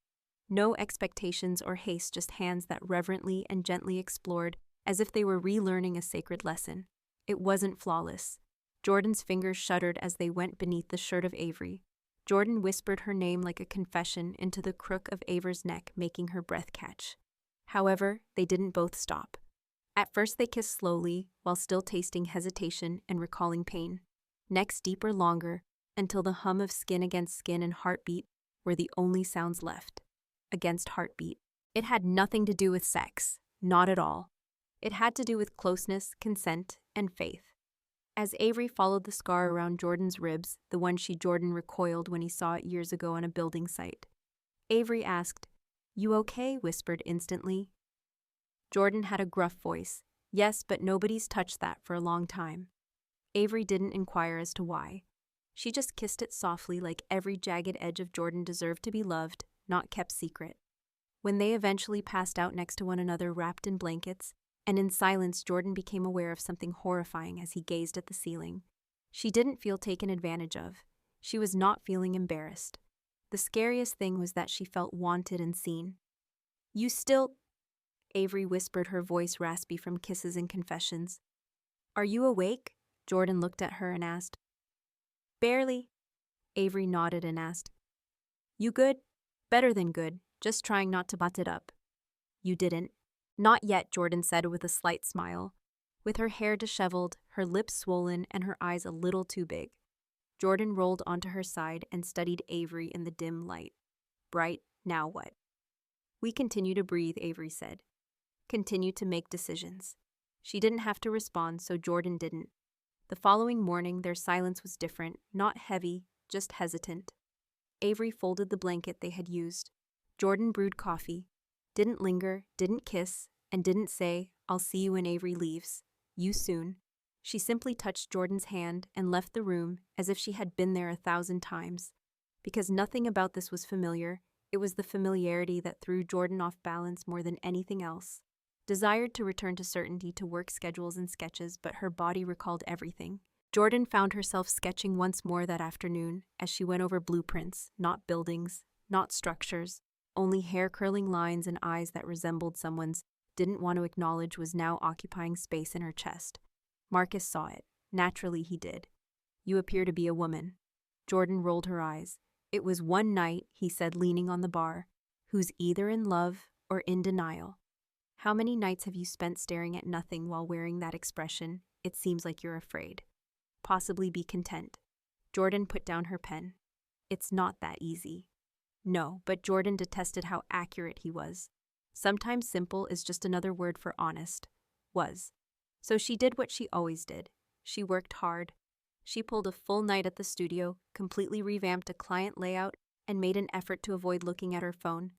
No expectations or haste, just hands that reverently and gently explored, as if they were relearning a sacred lesson. It wasn't flawless. Jordan's fingers shuddered as they went beneath the shirt of Avery. Jordan whispered her name like a confession into the crook of Avery's neck, making her breath catch. However, they didn't both stop. At first they kissed slowly, while still tasting hesitation and recalling pain. Next, deeper, longer, until the hum of skin against skin and heartbeat were the only sounds left. Against heartbeat. It had nothing to do with sex. Not at all. It had to do with closeness, consent, and faith. As Avery followed the scar around Jordan's ribs, the one Jordan recoiled when he saw it years ago on a building site, Avery asked, You okay? Whispered instantly. Jordan had a gruff voice. Yes, but nobody's touched that for a long time. Avery didn't inquire as to why. She just kissed it softly, like every jagged edge of Jordan deserved to be loved, not kept secret. When they eventually passed out next to one another, wrapped in blankets, and in silence, Jordan became aware of something horrifying as he gazed at the ceiling. She didn't feel taken advantage of. She was not feeling embarrassed. The scariest thing was that she felt wanted and seen. You still... Avery whispered, her voice raspy from kisses and confessions. Are you awake? Jordan looked at her and asked. Barely. Avery nodded and asked. You good? Better than good, just trying not to butt it up. You didn't. Not yet, Jordan said with a slight smile. With her hair disheveled, her lips swollen, and her eyes a little too big. Jordan rolled onto her side and studied Avery in the dim light. Bright, now what? We continue to breathe, Avery said. Continue to make decisions. She didn't have to respond, so Jordan didn't. The following morning, their silence was different, not heavy, just hesitant. Avery folded the blanket they had used. Jordan brewed coffee. Didn't linger, didn't kiss, and didn't say, I'll see you when Avery leaves. You soon. She simply touched Jordan's hand and left the room as if she had been there 1,000 times. Because nothing about this was familiar, it was the familiarity that threw Jordan off balance more than anything else. Desired to return to certainty, to work schedules and sketches, but her body recalled everything. Jordan found herself sketching once more that afternoon as she went over blueprints, not buildings, not structures, only hair-curling lines and eyes that resembled someone's didn't want to acknowledge was now occupying space in her chest. Marcus saw it. Naturally, he did. You appear to be a woman. Jordan rolled her eyes. It was one night, he said, leaning on the bar, who's either in love or in denial. How many nights have you spent staring at nothing while wearing that expression? It seems like you're afraid. Possibly be content. Jordan put down her pen. It's not that easy. No, but Jordan detested how accurate he was. Sometimes simple is just another word for honest. Was. So she did what she always did. She worked hard. She pulled a full night at the studio, completely revamped a client layout, and made an effort to avoid looking at her phone.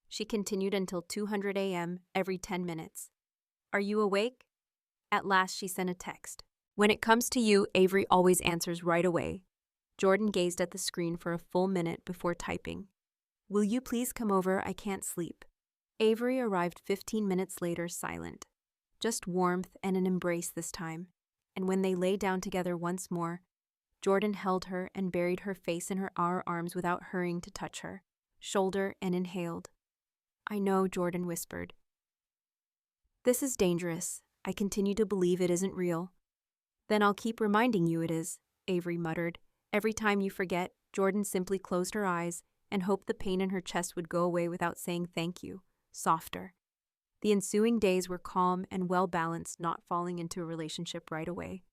She continued until 200 a.m. every 10 minutes. "Are you awake?" At last she sent a text. "When it comes to you, Avery always answers right away." Jordan gazed at the screen for a full minute before typing. "Will you please come over? I can't sleep." Avery arrived 15 minutes later, silent. Just warmth and an embrace this time. And when they lay down together once more, Jordan held her and buried her face in her arms without hurrying to touch her shoulder and inhaled. "I know," Jordan whispered. "This is dangerous. I continue to believe it isn't real." "Then I'll keep reminding you it is," Avery muttered. Every time you forget, Jordan simply closed her eyes and hoped the pain in her chest would go away without saying thank you, softer. The ensuing days were calm and well-balanced, not falling into a relationship right away.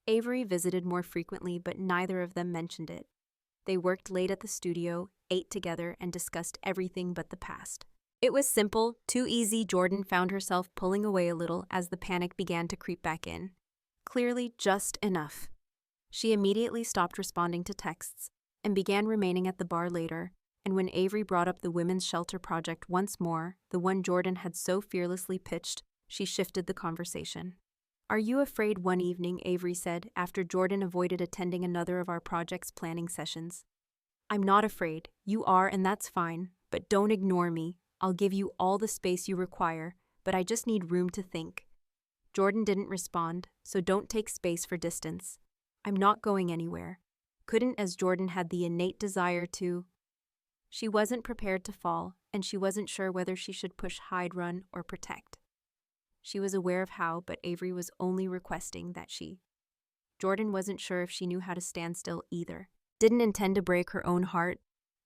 Avery visited more frequently, but neither of them mentioned it. They worked late at the studio, ate together, and discussed everything but the past. It was simple, too easy. Jordan found herself pulling away a little as the panic began to creep back in. Clearly, just enough. She immediately stopped responding to texts and began remaining at the bar later, and when Avery brought up the women's shelter project once more, the one Jordan had so fearlessly pitched, she shifted the conversation. "Are you afraid?" one evening, Avery said, after Jordan avoided attending another of our project's planning sessions. "I'm not afraid. You are, and that's fine. But don't ignore me. I'll give you all the space you require, but I just need room to think." Jordan didn't respond, so don't take space for distance. "I'm not going anywhere." Couldn't, as Jordan had the innate desire to. She wasn't prepared to fall, and she wasn't sure whether she should push, hide, run, or protect. She was aware of how, but Avery was only requesting that she. Jordan wasn't sure if she knew how to stand still either. Didn't intend to break her own heart,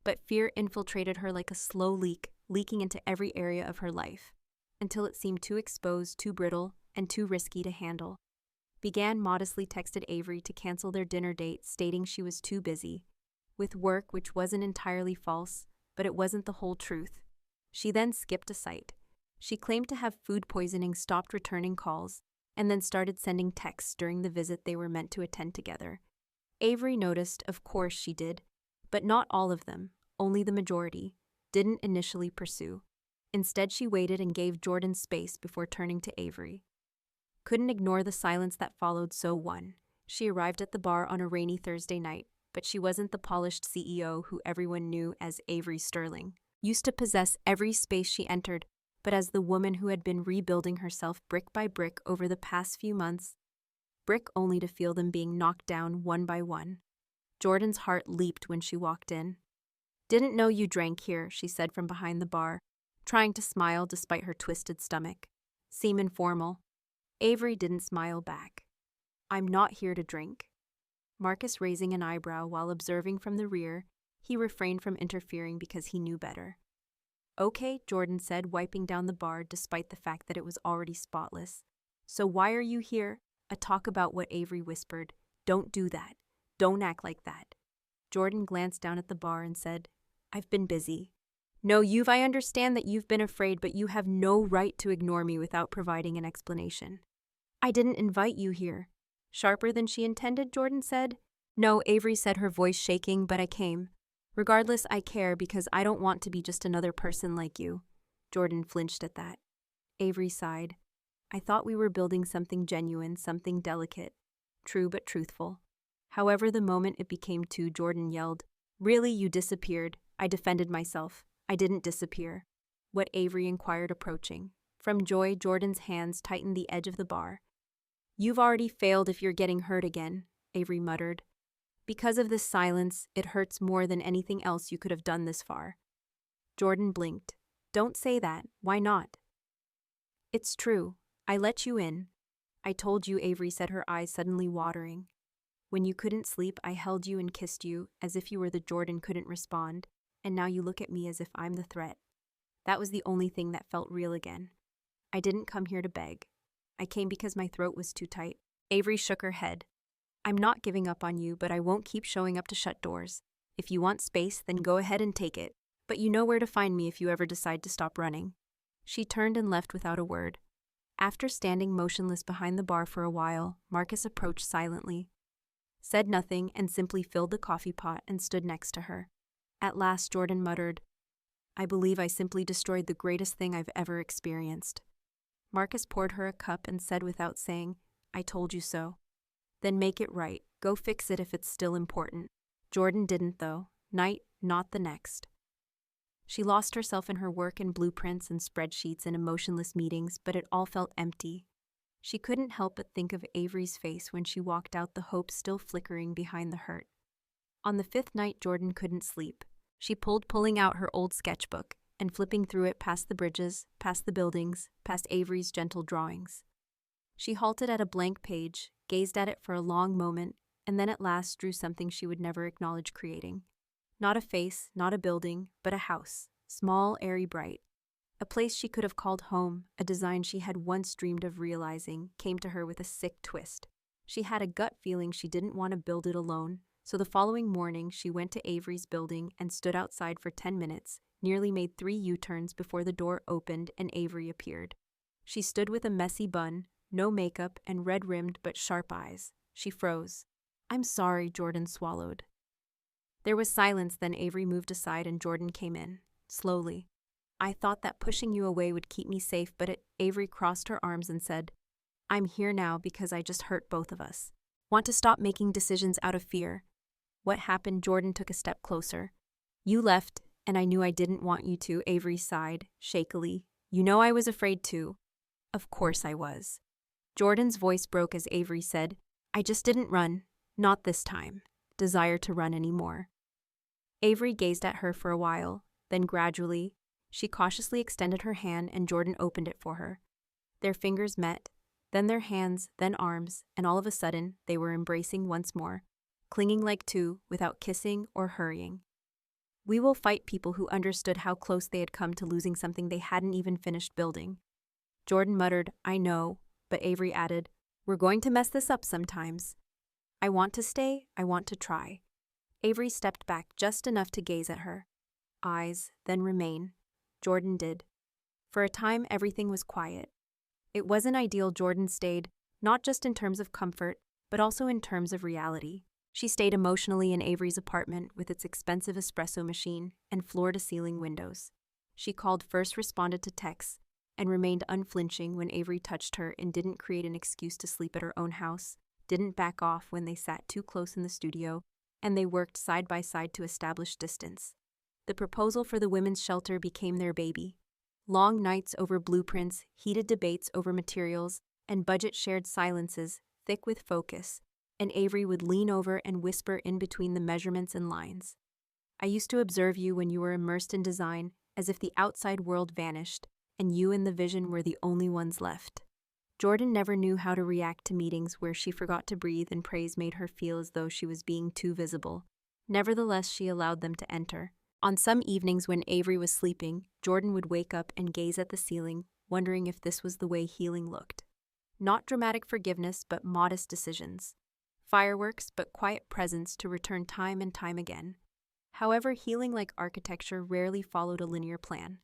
but fear infiltrated her like a slow leak, leaking into every area of her life, until it seemed too exposed, too brittle, and too risky to handle. Began modestly texted Avery to cancel their dinner date, stating she was too busy with work, which wasn't entirely false, but it wasn't the whole truth. She then skipped a site. She claimed to have food poisoning, stopped returning calls, and then started sending texts during the visit they were meant to attend together. Avery noticed, of course she did, but not all of them, only the majority, didn't initially pursue. Instead, she waited and gave Jordan space before turning to Avery. Couldn't ignore the silence that followed, so one. She arrived at the bar on a rainy Thursday night, but she wasn't the polished CEO who everyone knew as Avery Sterling. Used to possess every space she entered, but as the woman who had been rebuilding herself brick by brick over the past few months, brick only to feel them being knocked down one by one. Jordan's heart leaped when she walked in. "Didn't know you drank here," she said from behind the bar, trying to smile despite her twisted stomach. "Seem informal." Avery didn't smile back. "I'm not here to drink." Marcus raising an eyebrow while observing from the rear, he refrained from interfering because he knew better. "Okay," Jordan said, wiping down the bar despite the fact that it was already spotless. "So why are you here?" A talk about what Avery whispered. "Don't do that. Don't act like that." Jordan glanced down at the bar and said, "I've been busy." "No, I understand that you've been afraid, but you have no right to ignore me without providing an explanation." "I didn't invite you here." Sharper than she intended, Jordan said. "No," Avery said, her voice shaking, "but I came. Regardless, I care because I don't want to be just another person like you." Jordan flinched at that. Avery sighed. "I thought we were building something genuine, something delicate. True but truthful." However, the moment it became too, Jordan yelled, "Really, you disappeared." I defended myself. "I didn't disappear." What? Avery inquired, approaching. From joy, Jordan's hands tightened the edge of the bar. "You've already failed if you're getting hurt again," Avery muttered. "Because of this silence, it hurts more than anything else you could have done this far." Jordan blinked. "Don't say that. Why not?" "It's true. I let you in." "I told you," Avery said, her eyes suddenly watering. "When you couldn't sleep, I held you and kissed you, as if you were the Jordan couldn't respond, and now you look at me as if I'm the threat. That was the only thing that felt real again. I didn't come here to beg. I came because my throat was too tight." Avery shook her head. "I'm not giving up on you, but I won't keep showing up to shut doors." If you want space, then go ahead and take it. But you know where to find me if you ever decide to stop running." She turned and left without a word. After standing motionless behind the bar for a while, Marcus approached silently, said nothing, and simply filled the coffee pot and stood next to her. At last, Jordan muttered, "I believe I simply destroyed the greatest thing I've ever experienced." Marcus poured her a cup and said without saying, "I told you so." "Then make it right. Go fix it if it's still important." Jordan didn't, though. Night, not the next. She lost herself in her work and blueprints and spreadsheets and emotionless meetings, but it all felt empty. She couldn't help but think of Avery's face when she walked out, the hope still flickering behind the hurt. On the fifth night, Jordan couldn't sleep. She pulling out her old sketchbook and flipping through it past the bridges, past the buildings, past Avery's gentle drawings. She halted at a blank page, gazed at it for a long moment, and then at last drew something she would never acknowledge creating. Not a face, not a building, but a house, small, airy, bright. A place she could have called home, a design she had once dreamed of realizing, came to her with a sick twist. She had a gut feeling she didn't want to build it alone, so the following morning she went to Avery's building and stood outside for 10 minutes, nearly made 3 U-turns before the door opened and Avery appeared. She stood with a messy bun, no makeup, and red-rimmed but sharp eyes. She froze. "I'm sorry," Jordan swallowed. There was silence, then Avery moved aside and Jordan came in, slowly. "I thought that pushing you away would keep me safe, but Avery crossed her arms and said, "I'm here now because I just hurt both of us. Want to stop making decisions out of fear." "What happened?" Jordan took a step closer. "You left, and I knew I didn't want you to," Avery sighed, shakily. "You know I was afraid too." "Of course I was." Jordan's voice broke as Avery said, "I just didn't run. Not this time. Desire to run anymore." Avery gazed at her for a while, then gradually, she cautiously extended her hand and Jordan opened it for her. Their fingers met, then their hands, then arms, and all of a sudden, they were embracing once more, clinging like two, without kissing or hurrying. "We will fight," people who understood how close they had come to losing something they hadn't even finished building. Jordan muttered, "I know," but Avery added, "We're going to mess this up sometimes. I want to stay, I want to try." Avery stepped back just enough to gaze at her. Eyes, then remain. Jordan did. For a time, everything was quiet. It wasn't ideal. Jordan stayed, not just in terms of comfort, but also in terms of reality. She stayed emotionally in Avery's apartment with its expensive espresso machine and floor-to-ceiling windows. She called, first responded to texts, and remained unflinching when Avery touched her and didn't create an excuse to sleep at her own house, didn't back off when they sat too close in the studio, and they worked side by side to establish distance. The proposal for the women's shelter became their baby. Long nights over blueprints, heated debates over materials, and budget-shared silences, thick with focus, and Avery would lean over and whisper in between the measurements and lines. "I used to observe you when you were immersed in design, as if the outside world vanished, and you and the vision were the only ones left." Jordan never knew how to react to meetings where she forgot to breathe and praise made her feel as though she was being too visible. Nevertheless, she allowed them to enter. On some evenings when Avery was sleeping, Jordan would wake up and gaze at the ceiling, wondering if this was the way healing looked. Not dramatic forgiveness, but modest decisions. Fireworks, but quiet presence to return time and time again. However, healing, like architecture, rarely followed a linear plan.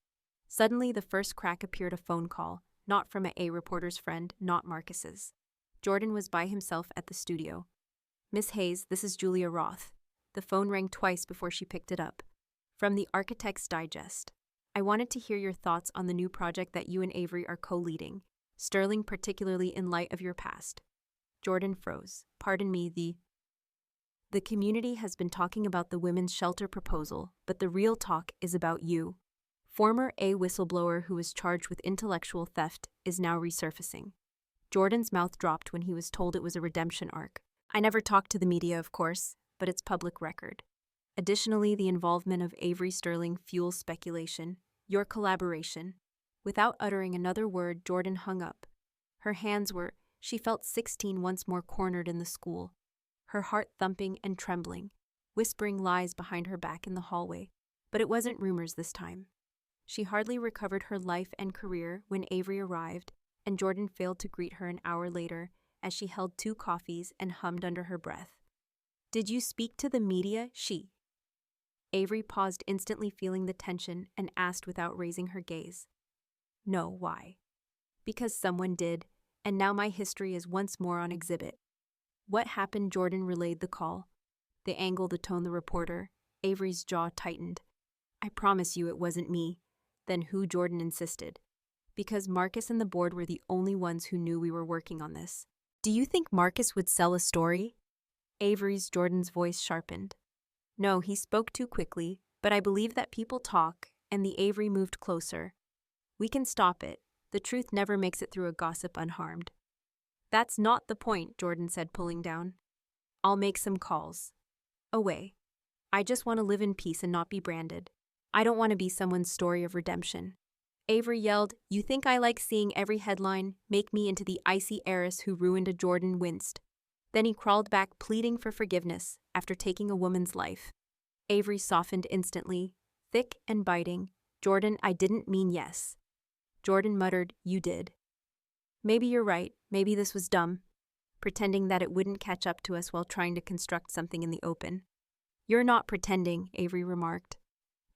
Suddenly, the first crack appeared: a phone call, not from a reporter's friend, not Marcus's. Jordan was by himself at the studio. "Miss Hayes, this is Julia Roth." The phone rang twice before she picked it up. "From the Architect's Digest. I wanted to hear your thoughts on the new project that you and Avery are co-leading, Sterling, particularly in light of your past." Jordan froze. "Pardon me, the community has been talking about the women's shelter proposal, but the real talk is about you. Former whistleblower who was charged with intellectual theft is now resurfacing." Jordan's mouth dropped when he was told it was a redemption arc. "I never talked to the media, of course, but it's public record. Additionally, the involvement of Avery Sterling fuels speculation. Your collaboration." Without uttering another word, Jordan hung up. She felt 16 once more, cornered in the school, her heart thumping and trembling, whispering lies behind her back in the hallway. But it wasn't rumors this time. She hardly recovered her life and career when Avery arrived, and Jordan failed to greet her an hour later as she held 2 coffees and hummed under her breath. "Did you speak to the media?" Avery paused, instantly feeling the tension, and asked without raising her gaze. No, why? Because someone did, and now my history is once more on exhibit. What happened? Jordan relayed the call. The angle, the tone, the reporter. Avery's jaw tightened. I promise you it wasn't me. Then who? Jordan insisted. Because Marcus and the board were the only ones who knew we were working on this. Do you think Marcus would sell a story? Jordan's voice sharpened. No, he spoke too quickly, but I believe that people talk, and the Avery moved closer. We can stop it. The truth never makes it through a gossip unharmed. That's not the point, Jordan said, pulling down. I'll make some calls. Away. I just want to live in peace and not be branded. I don't want to be someone's story of redemption. Avery yelled, You think I like seeing every headline make me into the icy heiress who ruined a Jordan winced. Then he crawled back, pleading for forgiveness after taking a woman's life. Avery softened instantly, thick and biting. Jordan, I didn't mean yes. Jordan muttered, You did. Maybe you're right. Maybe this was dumb. Pretending that it wouldn't catch up to us while trying to construct something in the open. You're not pretending, Avery remarked.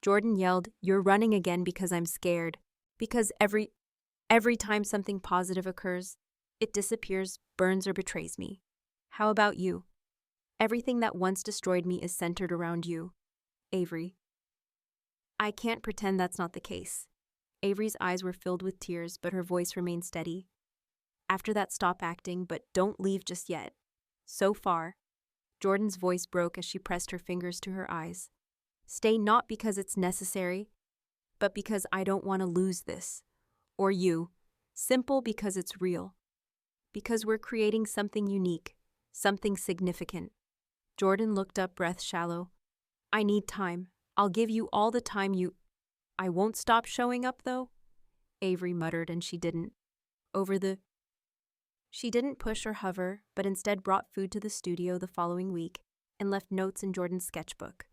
Jordan yelled, You're running again because I'm scared. Because every time something positive occurs, it disappears, burns, or betrays me. How about you? Everything that once destroyed me is centered around you, Avery. I can't pretend that's not the case. Avery's eyes were filled with tears, but her voice remained steady. After that, stop acting, but don't leave just yet. So far. Jordan's voice broke as she pressed her fingers to her eyes. Stay, not because it's necessary, but because I don't want to lose this. Or you. Simple because it's real. Because we're creating something unique, something significant. Jordan looked up, breath shallow. I need time. I'll give you all the time you... I won't stop showing up, though? Avery muttered, and she didn't. She didn't push or hover, but instead brought food to the studio the following week and left notes in Jordan's sketchbook.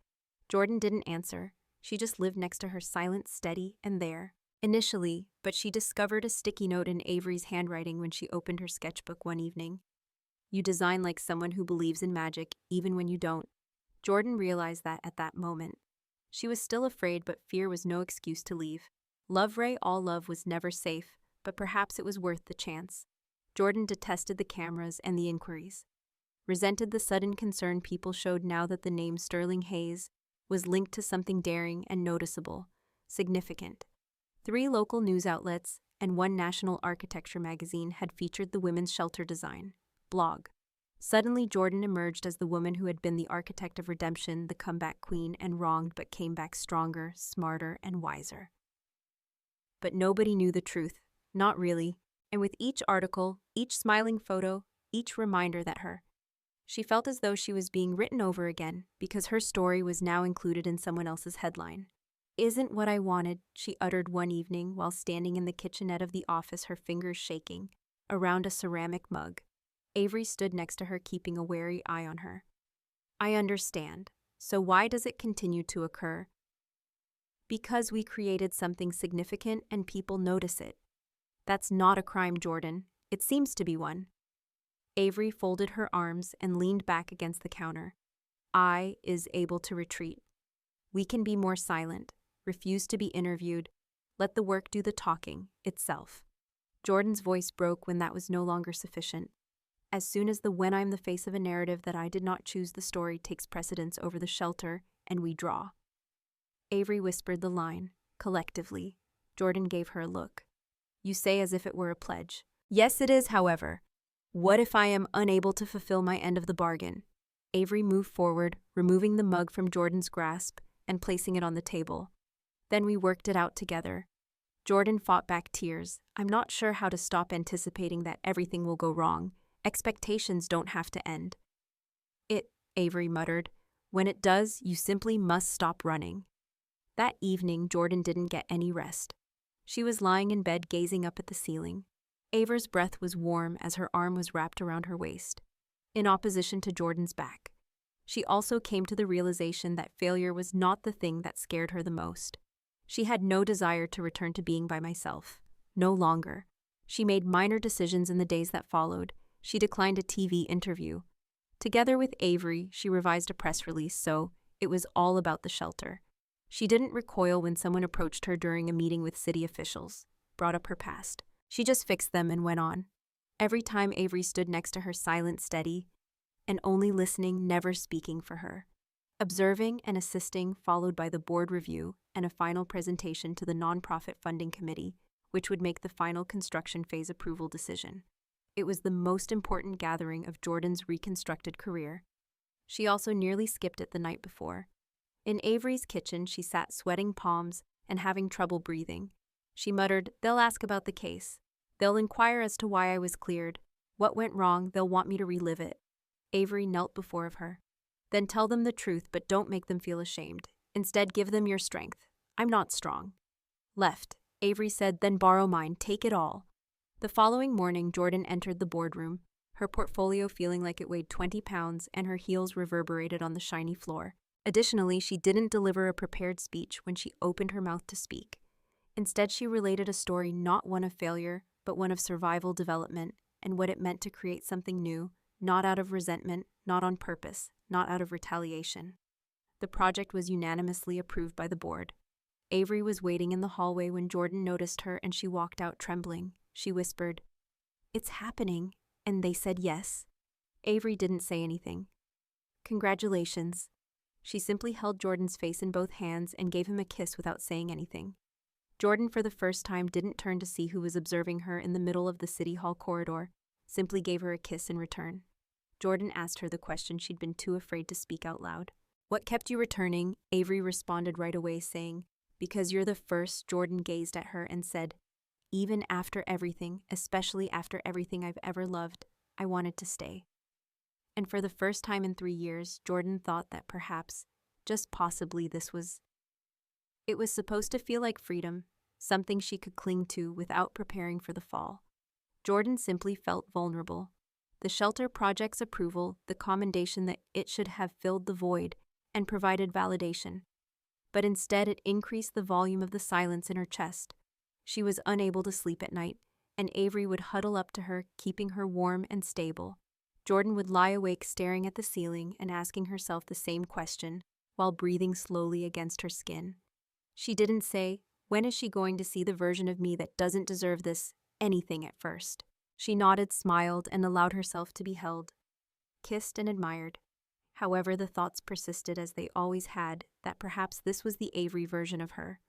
Jordan didn't answer. She just lived next to her, silent, steady, and there. Initially, but she discovered a sticky note in Avery's handwriting when she opened her sketchbook one evening. You design like someone who believes in magic, even when you don't. Jordan realized that at that moment. She was still afraid, but fear was no excuse to leave. Love, Ray, all love was never safe, but perhaps it was worth the chance. Jordan detested the cameras and the inquiries. Resented the sudden concern people showed now that the name Sterling Hayes was linked to something daring and noticeable, significant. 3 local news outlets and 1 national architecture magazine had featured the women's shelter design. Blog. Suddenly, Jordan emerged as the woman who had been the architect of redemption, the comeback queen, and wronged but came back stronger, smarter, and wiser. But nobody knew the truth. Not really. And with each article, each smiling photo, each reminder that she felt as though she was being written over again because her story was now included in someone else's headline. Isn't what I wanted, she uttered one evening while standing in the kitchenette of the office, her fingers shaking, around a ceramic mug. Avery stood next to her, keeping a wary eye on her. I understand. So why does it continue to occur? Because we created something significant and people notice it. That's not a crime, Jordan. It seems to be one. Avery folded her arms and leaned back against the counter. I is able to retreat. We can be more silent, refuse to be interviewed, let the work do the talking itself. Jordan's voice broke when that was no longer sufficient. As soon as when I'm the face of a narrative that I did not choose, the story takes precedence over the shelter, and we draw. Avery whispered the line, collectively. Jordan gave her a look. You say as if it were a pledge. Yes, it is, however. What if I am unable to fulfill my end of the bargain? Avery moved forward, removing the mug from Jordan's grasp and placing it on the table. Then we worked it out together. Jordan fought back tears. I'm not sure how to stop anticipating that everything will go wrong. Expectations don't have to end. Avery muttered. When it does, you simply must stop running. That evening, Jordan didn't get any rest. She was lying in bed, gazing up at the ceiling. Ava's breath was warm as her arm was wrapped around her waist, in opposition to Jordan's back. She also came to the realization that failure was not the thing that scared her the most. She had no desire to return to being by myself. No longer. She made minor decisions in the days that followed. She declined a TV interview. Together with Avery, she revised a press release so, It was all about the shelter. She didn't recoil when someone approached her during a meeting with city officials, brought up her past. She just fixed them and went on. Every time Avery stood next to her, silent, steady, and only listening, never speaking for her. Observing and assisting, followed by the board review and a final presentation to the nonprofit funding committee, which would make the final construction phase approval decision. It was the most important gathering of Jordan's reconstructed career. She also nearly skipped it the night before. In Avery's kitchen, she sat sweating palms and having trouble breathing. She muttered, "They'll ask about the case. They'll inquire as to why I was cleared. What went wrong, they'll want me to relive it." Avery knelt before of her. "Then tell them the truth, but don't make them feel ashamed. Instead, give them your strength. I'm not strong." "Left," Avery said, "then borrow mine. Take it all." The following morning, Jordan entered the boardroom, her portfolio feeling like it weighed 20 pounds and her heels reverberated on the shiny floor. Additionally, she didn't deliver a prepared speech when she opened her mouth to speak. Instead, she related a story, not one of failure, but one of survival, development, and what it meant to create something new, not out of resentment, not on purpose, not out of retaliation. The project was unanimously approved by the board. Avery was waiting in the hallway when Jordan noticed her and she walked out trembling. She whispered, "It's happening," and they said yes. Avery didn't say anything. "Congratulations." She simply held Jordan's face in both hands and gave him a kiss without saying anything. Jordan, for the first time, didn't turn to see who was observing her in the middle of the city hall corridor, simply gave her a kiss in return. Jordan asked her the question she'd been too afraid to speak out loud. "What kept you returning?" Avery responded right away, saying, "Because you're the first." Jordan gazed at her and said, "Even after everything, especially after everything I've ever loved, I wanted to stay." And for the first time in 3 years, Jordan thought that perhaps, just possibly, it was supposed to feel like freedom, something she could cling to without preparing for the fall. Jordan simply felt vulnerable. The shelter project's approval, the commendation that it should have filled the void and provided validation. But instead it increased the volume of the silence in her chest. She was unable to sleep at night, and Avery would huddle up to her, keeping her warm and stable. Jordan would lie awake staring at the ceiling and asking herself the same question, while breathing slowly against her skin. She didn't say, "When is she going to see the version of me that doesn't deserve this?" anything at first. She nodded, smiled, and allowed herself to be held, kissed and admired. However, the thoughts persisted, as they always had, that perhaps this was the Avery version of her.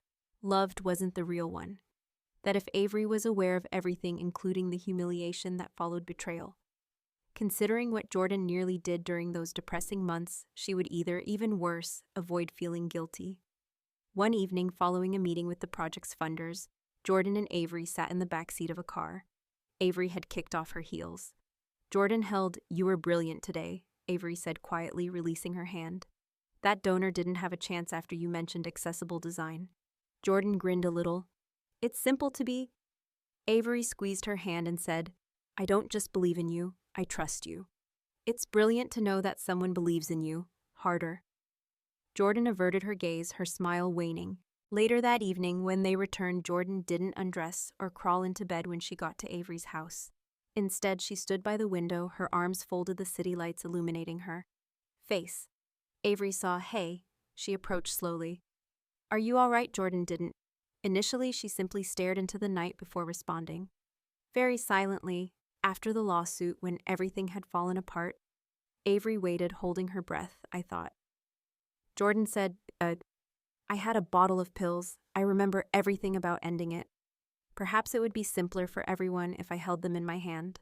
Loved wasn't the real one. That if Avery was aware of everything, including the humiliation that followed betrayal. Considering what Jordan nearly did during those depressing months, she would either, even worse, avoid feeling guilty. One evening, following a meeting with the project's funders, Jordan and Avery sat in the back seat of a car. Avery had kicked off her heels. Jordan held, "You were brilliant today," Avery said quietly, releasing her hand. "That donor didn't have a chance after you mentioned accessible design." Jordan grinned a little. "It's simple to be." Avery squeezed her hand and said, "I don't just believe in you, I trust you." "It's brilliant to know that someone believes in you." Harder. Jordan averted her gaze, her smile waning. Later that evening, when they returned, Jordan didn't undress or crawl into bed when she got to Avery's house. Instead, she stood by the window, her arms folded, the city lights illuminating her face. Avery saw, "Hey." She approached slowly. "Are you all right?" Jordan didn't. Initially, she simply stared into the night before responding. Very silently, after the lawsuit, when everything had fallen apart, Avery waited, holding her breath, "I thought." Jordan said, I had a bottle of pills. I remember everything about ending it. Perhaps it would be simpler for everyone if I held them in my hand."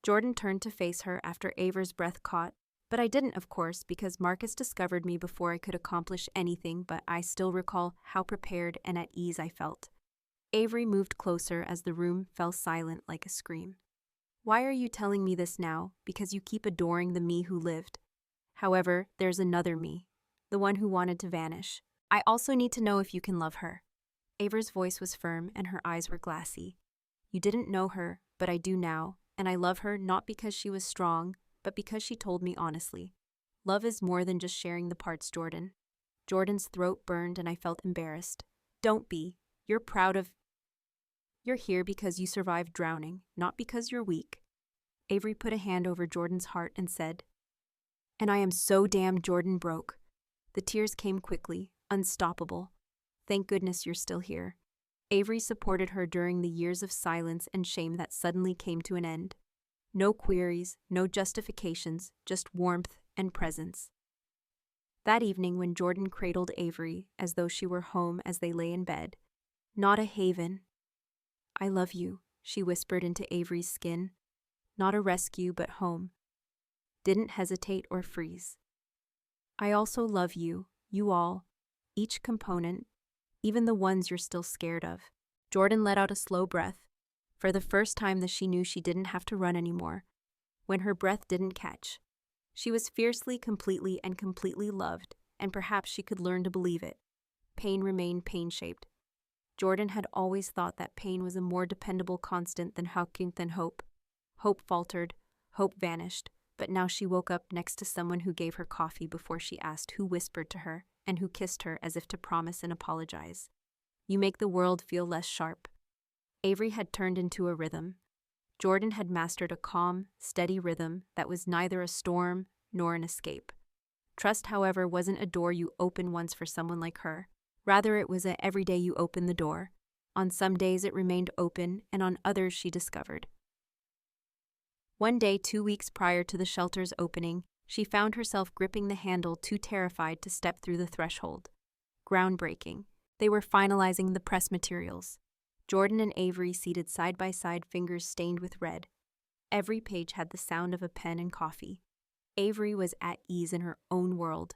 Jordan turned to face her after Avery's breath caught. "But I didn't, of course, because Marcus discovered me before I could accomplish anything, but I still recall how prepared and at ease I felt." Avery moved closer as the room fell silent like a scream. "Why are you telling me this now? Because you keep adoring the me who lived. However, there's another me, the one who wanted to vanish. I also need to know if you can love her." Avery's voice was firm and her eyes were glassy. "You didn't know her, but I do now, and I love her not because she was strong, but because she told me honestly. Love is more than just sharing the parts, Jordan." Jordan's throat burned and I felt embarrassed. "Don't be. You're here because you survived drowning, not because you're weak." Avery put a hand over Jordan's heart and said, "And I am so damn." Jordan broke. The tears came quickly, unstoppable. Thank goodness you're still here. Avery supported her during the years of silence and shame that suddenly came to an end. No queries, no justifications, just warmth and presence. That evening when Jordan cradled Avery as though she were home as they lay in bed, not a haven. I love you, she whispered into Avery's skin. Not a rescue, but home. Didn't hesitate or freeze. I also love you, you all, each component, even the ones you're still scared of. Jordan let out a slow breath. For the first time she knew she didn't have to run anymore. When her breath didn't catch. She was fiercely, completely, and completely loved, and perhaps she could learn to believe it. Pain remained pain-shaped. Jordan had always thought that pain was a more dependable constant than hope. Hope faltered, hope vanished, but now she woke up next to someone who gave her coffee before she asked, who whispered to her, and who kissed her as if to promise and apologize. You make the world feel less sharp. Avery had turned into a rhythm. Jordan had mastered a calm, steady rhythm that was neither a storm nor an escape. Trust, however, wasn't a door you open once for someone like her. Rather, it was a every day you open the door. On some days it remained open, and on others she discovered. One day, 2 weeks prior to the shelter's opening, she found herself gripping the handle, too terrified to step through the threshold. Groundbreaking. They were finalizing the press materials. Jordan and Avery seated side by side, fingers stained with red. Every page had the sound of a pen and coffee. Avery was at ease in her own world.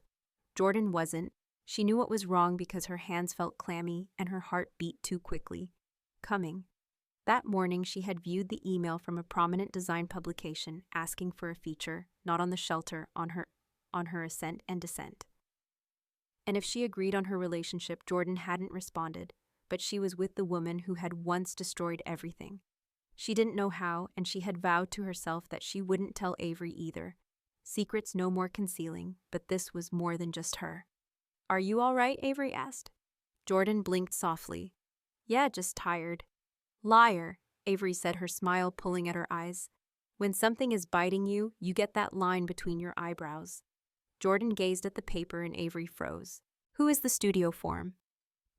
Jordan wasn't. She knew what was wrong because her hands felt clammy and her heart beat too quickly. Coming. That morning she had viewed the email from a prominent design publication asking for a feature, not on the shelter, on her ascent and descent. And if she agreed on her relationship, Jordan hadn't responded, but she was with the woman who had once destroyed everything. She didn't know how, and she had vowed to herself that she wouldn't tell Avery either. Secrets no more concealing, but this was more than just her. Are you all right? Avery asked. Jordan blinked softly. Yeah, just tired. Liar, Avery said, her smile pulling at her eyes. When something is biting you, you get that line between your eyebrows. Jordan gazed at the paper and Avery froze. Who is the studio form?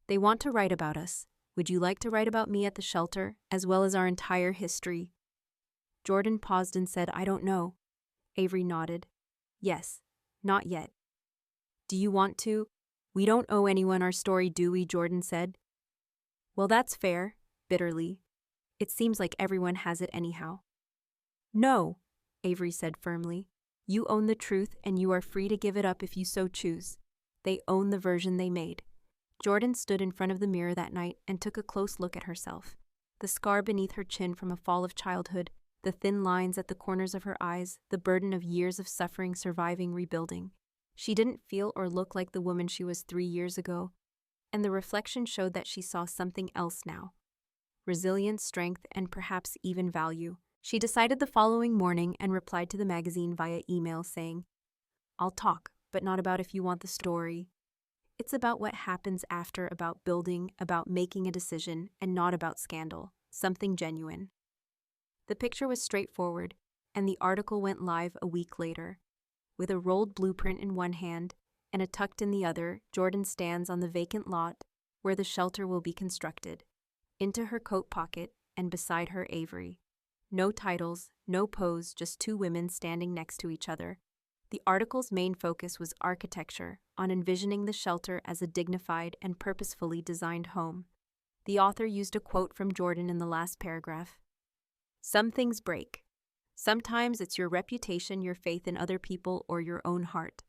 They want to write about us. Would you like to write about me at the shelter, as well as our entire history? Jordan paused and said, I don't know. Avery nodded. Yes, not yet. Do you want to? We don't owe anyone our story, do we? Jordan said. Well, that's fair, bitterly. It seems like everyone has it anyhow. No, Avery said firmly. You own the truth and you are free to give it up if you so choose. They own the version they made. Jordan stood in front of the mirror that night and took a close look at herself. The scar beneath her chin from a fall of childhood, the thin lines at the corners of her eyes, the burden of years of suffering, surviving, rebuilding. She didn't feel or look like the woman she was 3 years ago, and the reflection showed that she saw something else now. Resilience, strength, and perhaps even value. She decided the following morning and replied to the magazine via email saying, I'll talk, but not about if you want the story. It's about what happens after, about building, about making a decision, and not about scandal, something genuine. The picture was straightforward, and the article went live a week later. With a rolled blueprint in one hand and a tucked in the other, Jordan stands on the vacant lot where the shelter will be constructed. Into her coat pocket, and beside her Avery. No titles, no pose, just two women standing next to each other. The article's main focus was architecture, on envisioning the shelter as a dignified and purposefully designed home. The author used a quote from Jordan in the last paragraph. Some things break. Sometimes it's your reputation, your faith in other people, or your own heart.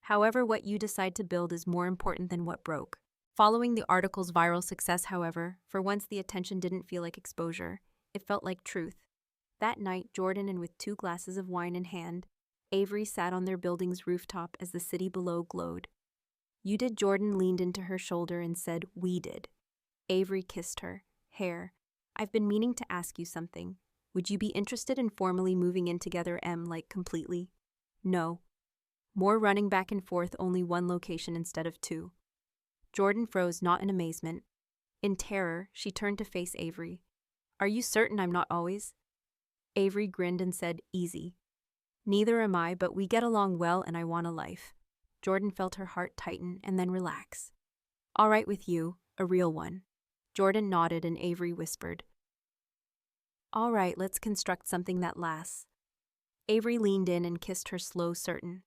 However, what you decide to build is more important than what broke. Following the article's viral success, however, for once the attention didn't feel like exposure. It felt like truth. That night, Jordan and with 2 glasses of wine in hand, Avery sat on their building's rooftop as the city below glowed. You did. Jordan leaned into her shoulder and said, we did. Avery kissed her hair. I've been meaning to ask you something. Would you be interested in formally moving in together, like completely? No. More running back and forth, only one location instead of 2. Jordan froze, not in amazement. In terror, she turned to face Avery. Are you certain I'm not always? Avery grinned and said, easy. Neither am I, but we get along well and I want a life. Jordan felt her heart tighten and then relax. All right with you, a real one. Jordan nodded and Avery whispered, all right, let's construct something that lasts. Avery leaned in and kissed her slow, certain,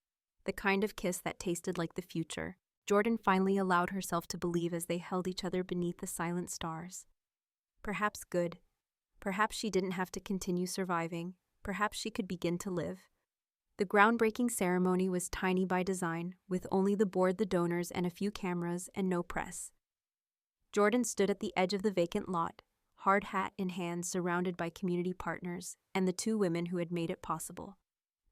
the kind of kiss that tasted like the future. Jordan finally allowed herself to believe as they held each other beneath the silent stars. Perhaps good. Perhaps she didn't have to continue surviving. Perhaps she could begin to live. The groundbreaking ceremony was tiny by design, with only the board, the donors, and a few cameras, and no press. Jordan stood at the edge of the vacant lot, hard hat in hand, surrounded by community partners and the two women who had made it possible.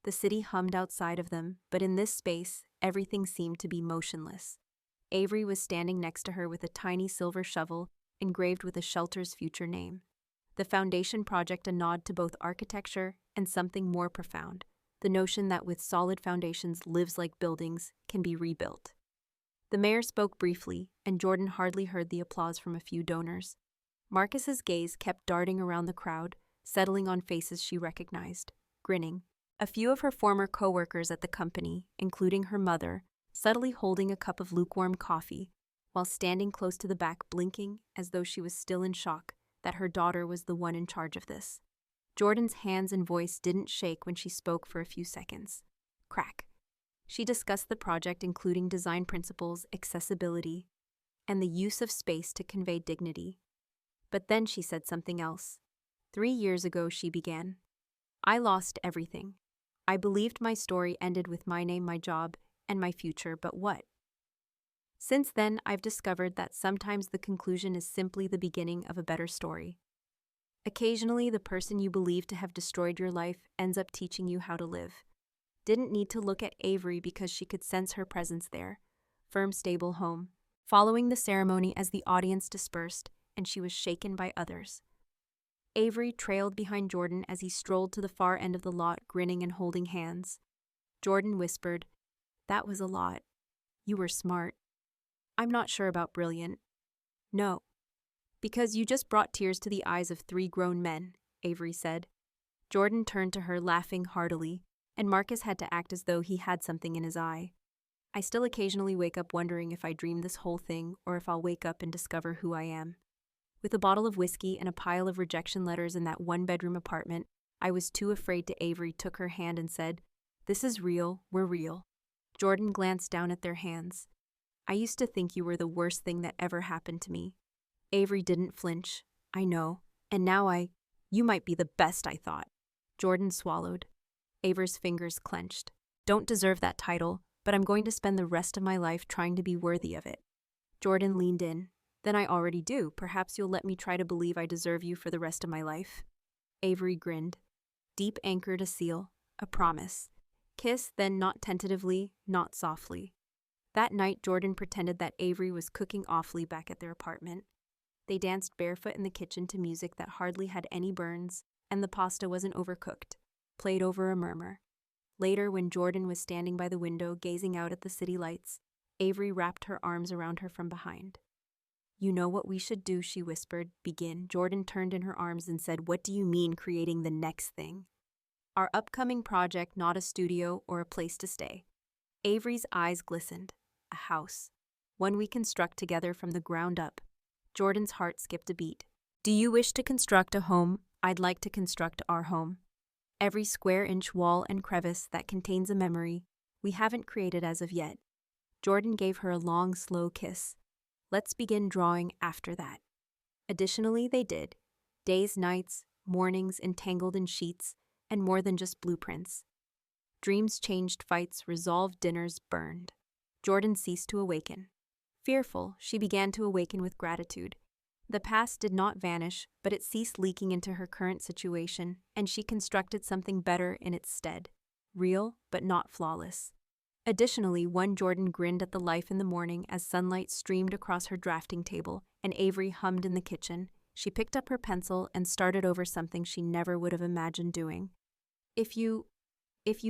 The city hummed outside of them, but in this space, everything seemed to be motionless. Avery was standing next to her with a tiny silver shovel engraved with a shelter's future name. The foundation project a nod to both architecture and something more profound, the notion that with solid foundations, lives like buildings can be rebuilt. The mayor spoke briefly, and Jordan hardly heard the applause from a few donors. Marcus's gaze kept darting around the crowd, settling on faces she recognized, grinning. A few of her former co-workers at the company, including her mother, subtly holding a cup of lukewarm coffee, while standing close to the back blinking as though she was still in shock that her daughter was the one in charge of this. Jordan's hands and voice didn't shake when she spoke for a few seconds. Crack. She discussed the project, including design principles, accessibility, and the use of space to convey dignity. But then she said something else. 3 years ago, she began. I lost everything. I believed my story ended with my name, my job, and my future, but what? Since then, I've discovered that sometimes the conclusion is simply the beginning of a better story. Occasionally, the person you believe to have destroyed your life ends up teaching you how to live. Didn't need to look at Avery because she could sense her presence there. Firm, stable home. Following the ceremony as the audience dispersed, and she was shaken by others. Avery trailed behind Jordan as he strolled to the far end of the lot, grinning and holding hands. Jordan whispered, that was a lot. You were smart. I'm not sure about brilliant. No. Because you just brought tears to the eyes of 3 grown men, Avery said. Jordan turned to her, laughing heartily, and Marcus had to act as though he had something in his eye. I still occasionally wake up wondering if I dreamed this whole thing or if I'll wake up and discover who I am. With a bottle of whiskey and a pile of rejection letters in that 1-bedroom apartment, I was too afraid to. Avery took her hand and said, this is real, we're real. Jordan glanced down at their hands. I used to think you were the worst thing that ever happened to me. Avery didn't flinch. I know. And now you might be the best, I thought. Jordan swallowed. Avery's fingers clenched. Don't deserve that title, but I'm going to spend the rest of my life trying to be worthy of it. Jordan leaned in. Then I already do. Perhaps you'll let me try to believe I deserve you for the rest of my life. Avery grinned. Deep anchored, a seal, a promise. Kiss, then not tentatively, not softly. That night, Jordan pretended that Avery was cooking awfully back at their apartment. They danced barefoot in the kitchen to music that hardly had any burns, and the pasta wasn't overcooked, played over a murmur. Later, when Jordan was standing by the window gazing out at the city lights, Avery wrapped her arms around her from behind. You know what we should do, she whispered. Begin. Jordan turned in her arms and said, what do you mean creating the next thing? Our upcoming project, not a studio or a place to stay. Avery's eyes glistened. A house. One we construct together from the ground up. Jordan's heart skipped a beat. Do you wish to construct a home? I'd like to construct our home. Every square inch, wall, and crevice that contains a memory we haven't created as of yet. Jordan gave her a long, slow kiss. Let's begin drawing after that. Additionally, they did. Days, nights, mornings entangled in sheets, and more than just blueprints. Dreams changed, fights, resolved, dinners burned. Jordan ceased to awaken. Fearful, she began to awaken with gratitude. The past did not vanish, but it ceased leaking into her current situation, and she constructed something better in its stead. Real, but not flawless. Additionally, one Jordan grinned at the life in the morning as sunlight streamed across her drafting table, and Avery hummed in the kitchen. She picked up her pencil and started over something she never would have imagined doing. If you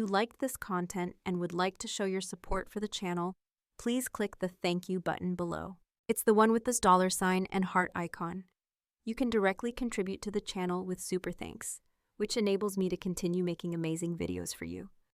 liked this content and would like to show your support for the channel, please click the thank you button below. It's the one with this $sign and heart icon. You can directly contribute to the channel with super thanks, which enables me to continue making amazing videos for you.